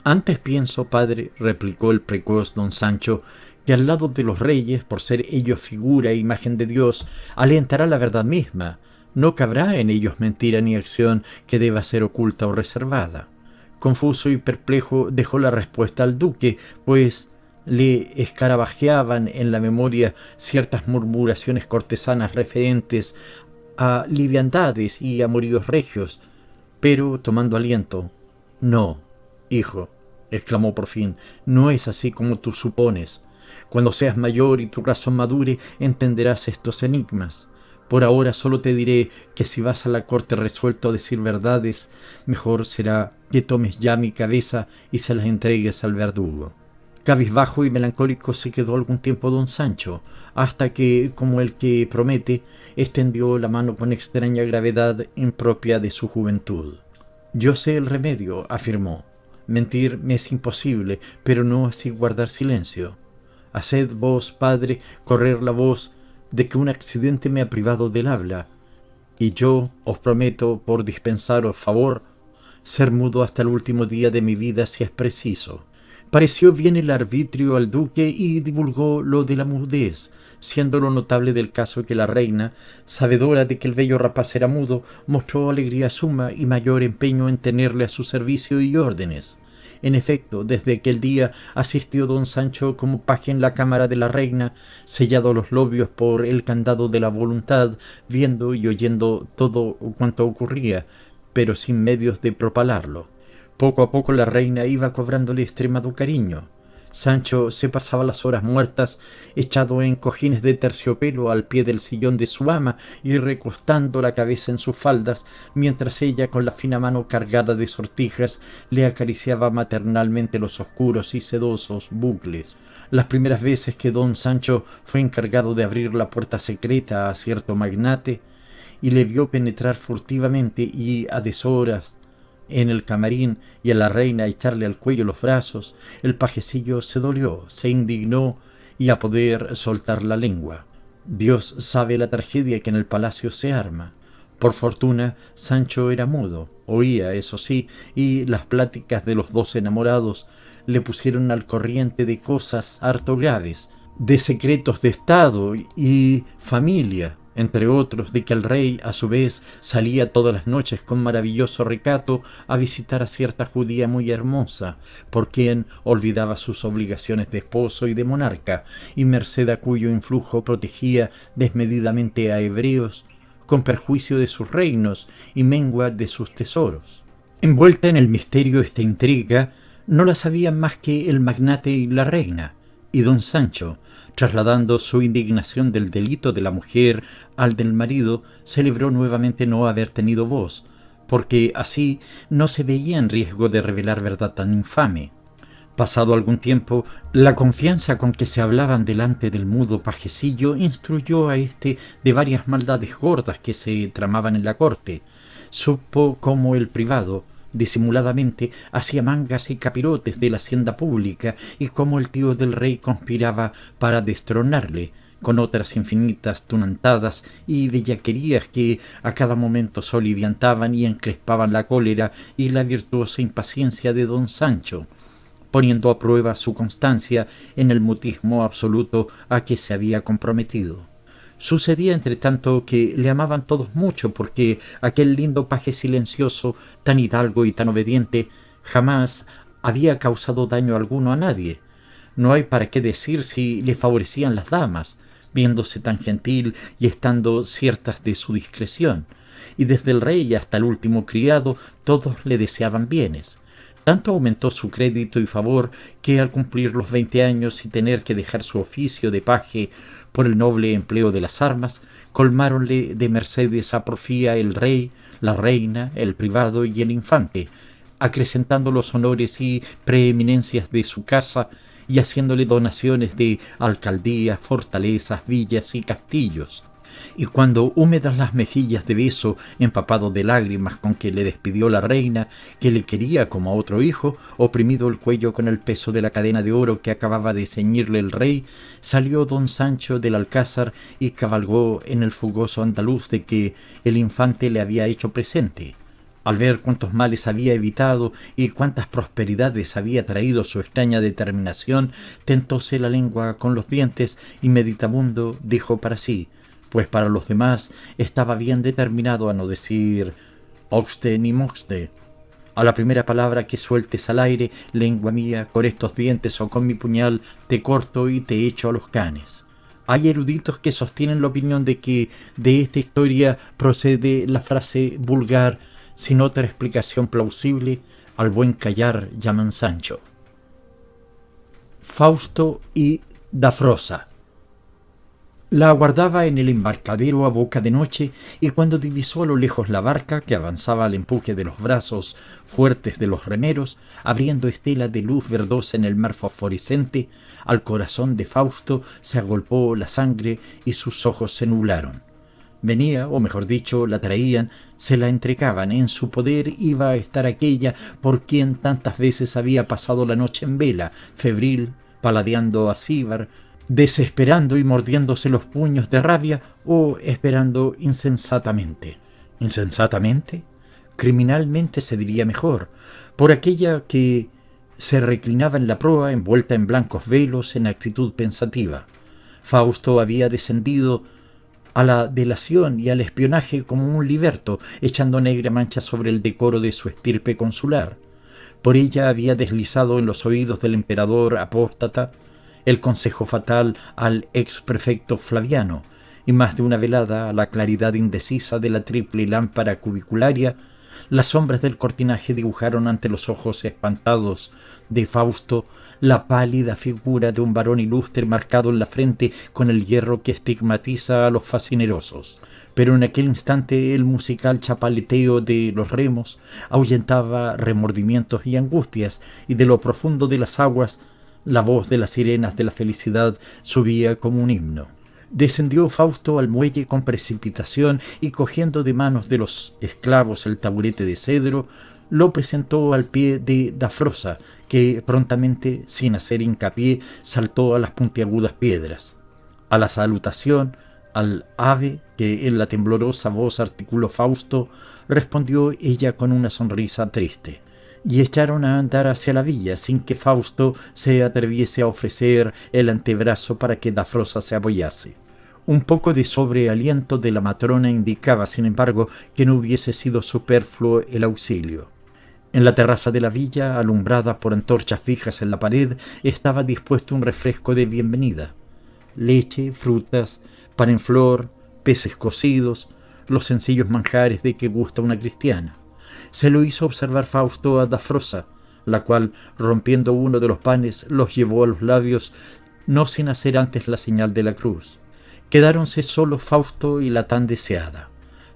«Antes pienso, padre», replicó el precoz don Sancho, «que al lado de los reyes, por ser ellos figura e imagen de Dios, alentará la verdad misma. No cabrá en ellos mentira ni acción que deba ser oculta o reservada». Confuso y perplejo dejó la respuesta al duque, pues le escarabajeaban en la memoria ciertas murmuraciones cortesanas referentes a liviandades y amoríos regios, pero tomando aliento: «No, hijo», exclamó por fin, «no es así como tú supones. Cuando seas mayor y tu razón madure, entenderás estos enigmas. Por ahora solo te diré que si vas a la corte resuelto a decir verdades, mejor será que tomes ya mi cabeza y se las entregues al verdugo». Cabizbajo y melancólico se quedó algún tiempo don Sancho, hasta que, como el que promete, extendió la mano con extraña gravedad impropia de su juventud. «Yo sé el remedio», afirmó. «Mentir me es imposible, pero no así guardar silencio. Haced vos, padre, correr la voz de que un accidente me ha privado del habla, y yo os prometo, por dispensaros favor, ser mudo hasta el último día de mi vida si es preciso». Pareció bien el arbitrio al duque y divulgó lo de la mudez, siendo lo notable del caso que la reina, sabedora de que el bello rapaz era mudo, mostró alegría suma y mayor empeño en tenerle a su servicio y órdenes. En efecto, desde aquel día asistió don Sancho como paje en la cámara de la reina, sellado los labios por el candado de la voluntad, viendo y oyendo todo cuanto ocurría, pero sin medios de propalarlo. Poco a poco la reina iba cobrándole extremado cariño. Sancho se pasaba las horas muertas echado en cojines de terciopelo al pie del sillón de su ama y recostando la cabeza en sus faldas, mientras ella, con la fina mano cargada de sortijas, le acariciaba maternalmente los oscuros y sedosos bucles. Las primeras veces que don Sancho fue encargado de abrir la puerta secreta a cierto magnate y le vio penetrar furtivamente y a deshoras en el camarín y a la reina echarle al cuello los brazos, el pajecillo se dolió, se indignó y a poder soltar la lengua. Dios sabe la tragedia que en el palacio se arma. Por fortuna, Sancho era mudo, oía, eso sí, y las pláticas de los dos enamorados le pusieron al corriente de cosas harto graves, de secretos de estado y familia, entre otros de que el rey a su vez salía todas las noches con maravilloso recato a visitar a cierta judía muy hermosa, por quien olvidaba sus obligaciones de esposo y de monarca, y merced a cuyo influjo protegía desmedidamente a hebreos, con perjuicio de sus reinos y mengua de sus tesoros. Envuelta en el misterio esta intriga, no la sabían más que el magnate y la reina, y don Sancho, trasladando su indignación del delito de la mujer al del marido, celebró nuevamente no haber tenido voz, porque así no se veía en riesgo de revelar verdad tan infame. Pasado algún tiempo, la confianza con que se hablaban delante del mudo pajecillo instruyó a éste de varias maldades gordas que se tramaban en la corte. Supo cómo el privado, disimuladamente, hacía mangas y capirotes de la hacienda pública y cómo el tío del rey conspiraba para destronarle, con otras infinitas tunantadas y bellaquerías que a cada momento soliviantaban y encrespaban la cólera y la virtuosa impaciencia de don Sancho, poniendo a prueba su constancia en el mutismo absoluto a que se había comprometido. Sucedía entre tanto que le amaban todos mucho porque aquel lindo paje silencioso, tan hidalgo y tan obediente, jamás había causado daño alguno a nadie. No hay para qué decir si le favorecían las damas, viéndose tan gentil y estando ciertas de su discreción, y desde el rey hasta el último criado todos le deseaban bienes. Tanto aumentó su crédito y favor que al cumplir los 20 años y tener que dejar su oficio de paje por el noble empleo de las armas, colmáronle de mercedes a porfía el rey, la reina, el privado y el infante, acrecentando los honores y preeminencias de su casa y haciéndole donaciones de alcaldías, fortalezas, villas y castillos. Y cuando húmedas las mejillas de beso, empapado de lágrimas con que le despidió la reina, que le quería como a otro hijo, oprimido el cuello con el peso de la cadena de oro que acababa de ceñirle el rey, salió don Sancho del alcázar y cabalgó en el fugoso andaluz de que el infante le había hecho presente. Al ver cuántos males había evitado y cuántas prosperidades había traído su extraña determinación, tentóse la lengua con los dientes y meditabundo dijo para sí, pues para los demás estaba bien determinado a no decir oxte ni moxte. A la primera palabra que sueltes al aire, lengua mía, con estos dientes o con mi puñal, te corto y te echo a los canes. Hay eruditos que sostienen la opinión de que de esta historia procede la frase vulgar, sin otra explicación plausible, al buen callar llaman Sancho. Fausto y Dafrosa. La aguardaba en el embarcadero a boca de noche, y cuando divisó a lo lejos la barca que avanzaba al empuje de los brazos fuertes de los remeros, abriendo estela de luz verdosa en el mar fosforescente, al corazón de Fausto se agolpó la sangre y sus ojos se nublaron. Venía, o mejor dicho, la traían, se la entregaban, en su poder iba a estar aquella por quien tantas veces había pasado la noche en vela, febril, paladeando a Cíbar, desesperando y mordiéndose los puños de rabia o esperando insensatamente. ¿Insensatamente? Criminalmente se diría mejor, por aquella que se reclinaba en la proa envuelta en blancos velos en actitud pensativa. Fausto había descendido a la delación y al espionaje como un liberto, echando negra mancha sobre el decoro de su estirpe consular. Por ella había deslizado en los oídos del emperador apóstata el consejo fatal al ex prefecto Flaviano, y más de una velada, a la claridad indecisa de la triple lámpara cubicularia, las sombras del cortinaje dibujaron ante los ojos espantados de Fausto la pálida figura de un varón ilustre marcado en la frente con el hierro que estigmatiza a los fascinerosos. Pero en aquel instante el musical chapaleteo de los remos ahuyentaba remordimientos y angustias, y de lo profundo de las aguas la voz de las sirenas de la felicidad subía como un himno. Descendió Fausto al muelle con precipitación y cogiendo de manos de los esclavos el taburete de cedro, lo presentó al pie de Dafrosa, que prontamente, sin hacer hincapié, saltó a las puntiagudas piedras. A la salutación, al ave que en la temblorosa voz articuló Fausto, respondió ella con una sonrisa triste, y echaron a andar hacia la villa sin que Fausto se atreviese a ofrecer el antebrazo para que Dafrosa se apoyase. Un poco de sobrealiento de la matrona indicaba, sin embargo, que no hubiese sido superfluo el auxilio. En la terraza de la villa, alumbrada por antorchas fijas en la pared, estaba dispuesto un refresco de bienvenida. Leche, frutas, pan en flor, peces cocidos, los sencillos manjares de que gusta una cristiana. Se lo hizo observar Fausto a Dafrosa, la cual, rompiendo uno de los panes, los llevó a los labios, no sin hacer antes la señal de la cruz. Quedáronse solos Fausto y la tan deseada.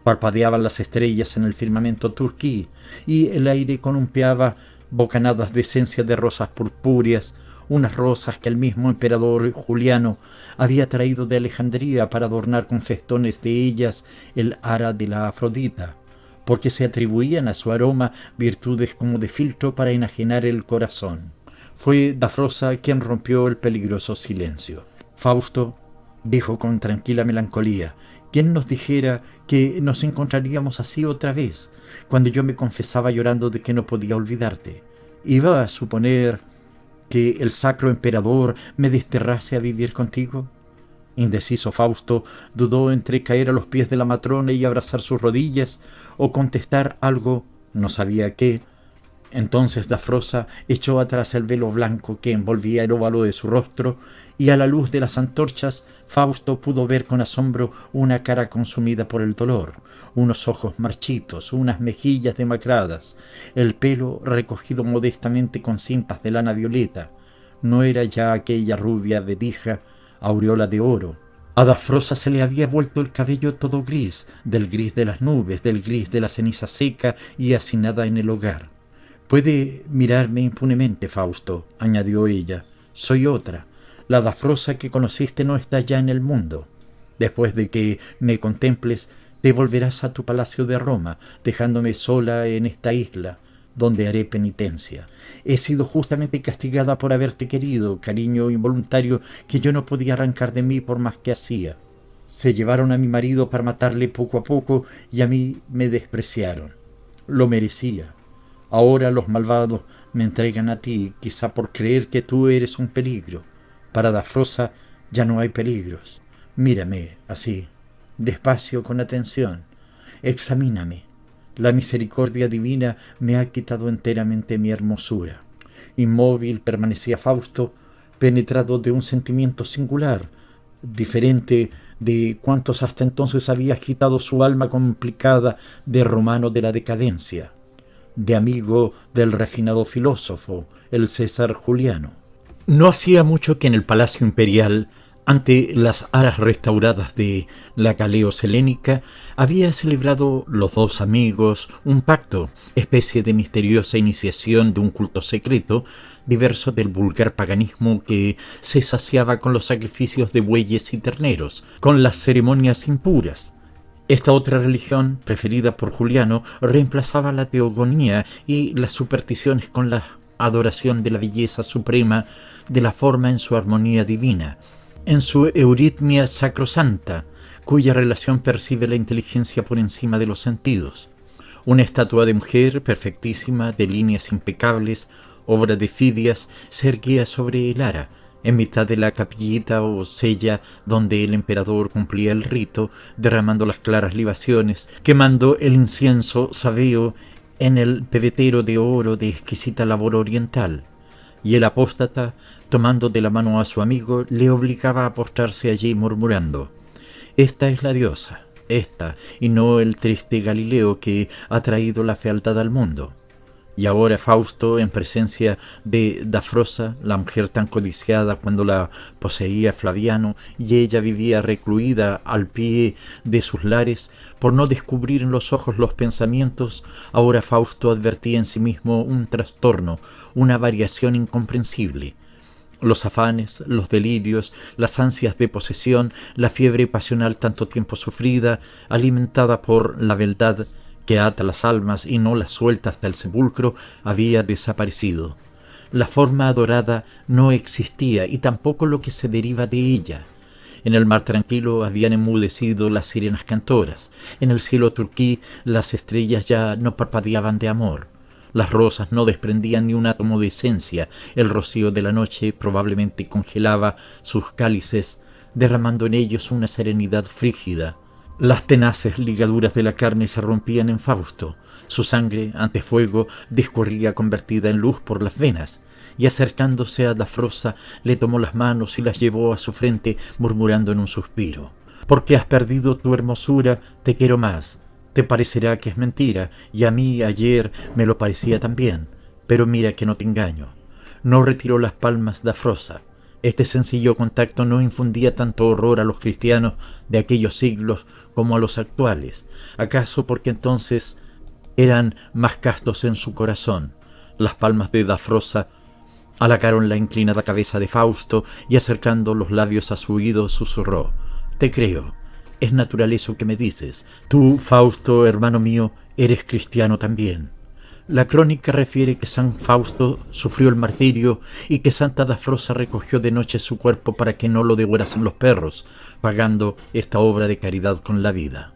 Parpadeaban las estrellas en el firmamento turquí, y el aire columpiaba bocanadas de esencia de rosas purpúreas, unas rosas que el mismo emperador Juliano había traído de Alejandría para adornar con festones de ellas el ara de la Afrodita, porque se atribuían a su aroma virtudes como de filtro para enajenar el corazón. Fue Dafrosa quien rompió el peligroso silencio. Fausto dijo con tranquila melancolía: ¿quién nos dijera que nos encontraríamos así otra vez, cuando yo me confesaba llorando de que no podía olvidarte? ¿Iba a suponer que el sacro emperador me desterrase a vivir contigo? Indeciso, Fausto dudó entre caer a los pies de la matrona y abrazar sus rodillas o contestar algo, no sabía qué. Entonces Dafrosa echó atrás el velo blanco que envolvía el óvalo de su rostro, y a la luz de las antorchas Fausto pudo ver con asombro una cara consumida por el dolor, unos ojos marchitos, unas mejillas demacradas, el pelo recogido modestamente con cintas de lana violeta. No era ya aquella rubia vedija, aureola de oro. A Dafrosa se le había vuelto el cabello todo gris, del gris de las nubes, del gris de la ceniza seca y hacinada en el hogar. «Puede mirarme impunemente, Fausto», añadió ella. «Soy otra. La Dafrosa que conociste no está ya en el mundo. Después de que me contemples, te volverás a tu palacio de Roma, dejándome sola en esta isla, donde haré penitencia. He sido justamente castigada por haberte querido, cariño involuntario que yo no podía arrancar de mí por más que hacía. Se llevaron a mi marido para matarle poco a poco y a mí me despreciaron. Lo merecía. Ahora los malvados me entregan a ti, quizá por creer que tú eres un peligro. Para Dafrosa ya no hay peligros. Mírame así, despacio, con atención. Examíname. La misericordia divina me ha quitado enteramente mi hermosura». Inmóvil permanecía Fausto, penetrado de un sentimiento singular, diferente de cuantos hasta entonces había agitado su alma complicada de romano de la decadencia, de amigo del refinado filósofo, el César Juliano. No hacía mucho que en el Palacio Imperial, ante las aras restauradas de la Galeos helénica, había celebrado los dos amigos un pacto, especie de misteriosa iniciación de un culto secreto, diverso del vulgar paganismo que se saciaba con los sacrificios de bueyes y terneros, con las ceremonias impuras. Esta otra religión, preferida por Juliano, reemplazaba la teogonía y las supersticiones con la adoración de la belleza suprema de la forma en su armonía divina, en su euritmia sacrosanta, cuya relación percibe la inteligencia por encima de los sentidos. Una estatua de mujer perfectísima, de líneas impecables, obra de Fidias, se erguía sobre el ara, en mitad de la capillita o sella donde el emperador cumplía el rito, derramando las claras libaciones, quemando el incienso sabeo en el pebetero de oro de exquisita labor oriental. Y el apóstata, tomando de la mano a su amigo, le obligaba a postrarse allí murmurando: «Esta es la diosa, esta, y no el triste Galileo que ha traído la fealdad al mundo». Y ahora Fausto, en presencia de Dafrosa, la mujer tan codiciada cuando la poseía Flaviano, y ella vivía recluida al pie de sus lares, por no descubrir en los ojos los pensamientos, ahora Fausto advertía en sí mismo un trastorno, una variación incomprensible. Los afanes, los delirios, las ansias de posesión, la fiebre pasional tanto tiempo sufrida, alimentada por la beldad que ata las almas y no las suelta hasta el sepulcro, había desaparecido. La forma adorada no existía, y tampoco lo que se deriva de ella. En el mar tranquilo habían enmudecido las sirenas cantoras. En el cielo turquí las estrellas ya no parpadeaban de amor. Las rosas no desprendían ni un átomo de esencia. El rocío de la noche probablemente congelaba sus cálices, derramando en ellos una serenidad frígida. Las tenaces ligaduras de la carne se rompían en Fausto. Su sangre, ante fuego, discurría convertida en luz por las venas, y acercándose a Dafrosa le tomó las manos y las llevó a su frente, murmurando en un suspiro: «Porque has perdido tu hermosura, te quiero más. Te parecerá que es mentira, y a mí ayer me lo parecía también, pero mira que no te engaño». No retiró las palmas Dafrosa. Este sencillo contacto no infundía tanto horror a los cristianos de aquellos siglos como a los actuales, acaso porque entonces eran más castos en su corazón. Las palmas de Dafrosa halacaron la inclinada cabeza de Fausto y acercando los labios a su oído susurró: «Te creo, es natural eso que me dices. Tú, Fausto, hermano mío, eres cristiano también». La crónica refiere que San Fausto sufrió el martirio y que Santa Dafrosa recogió de noche su cuerpo para que no lo devorasen los perros, pagando esta obra de caridad con la vida.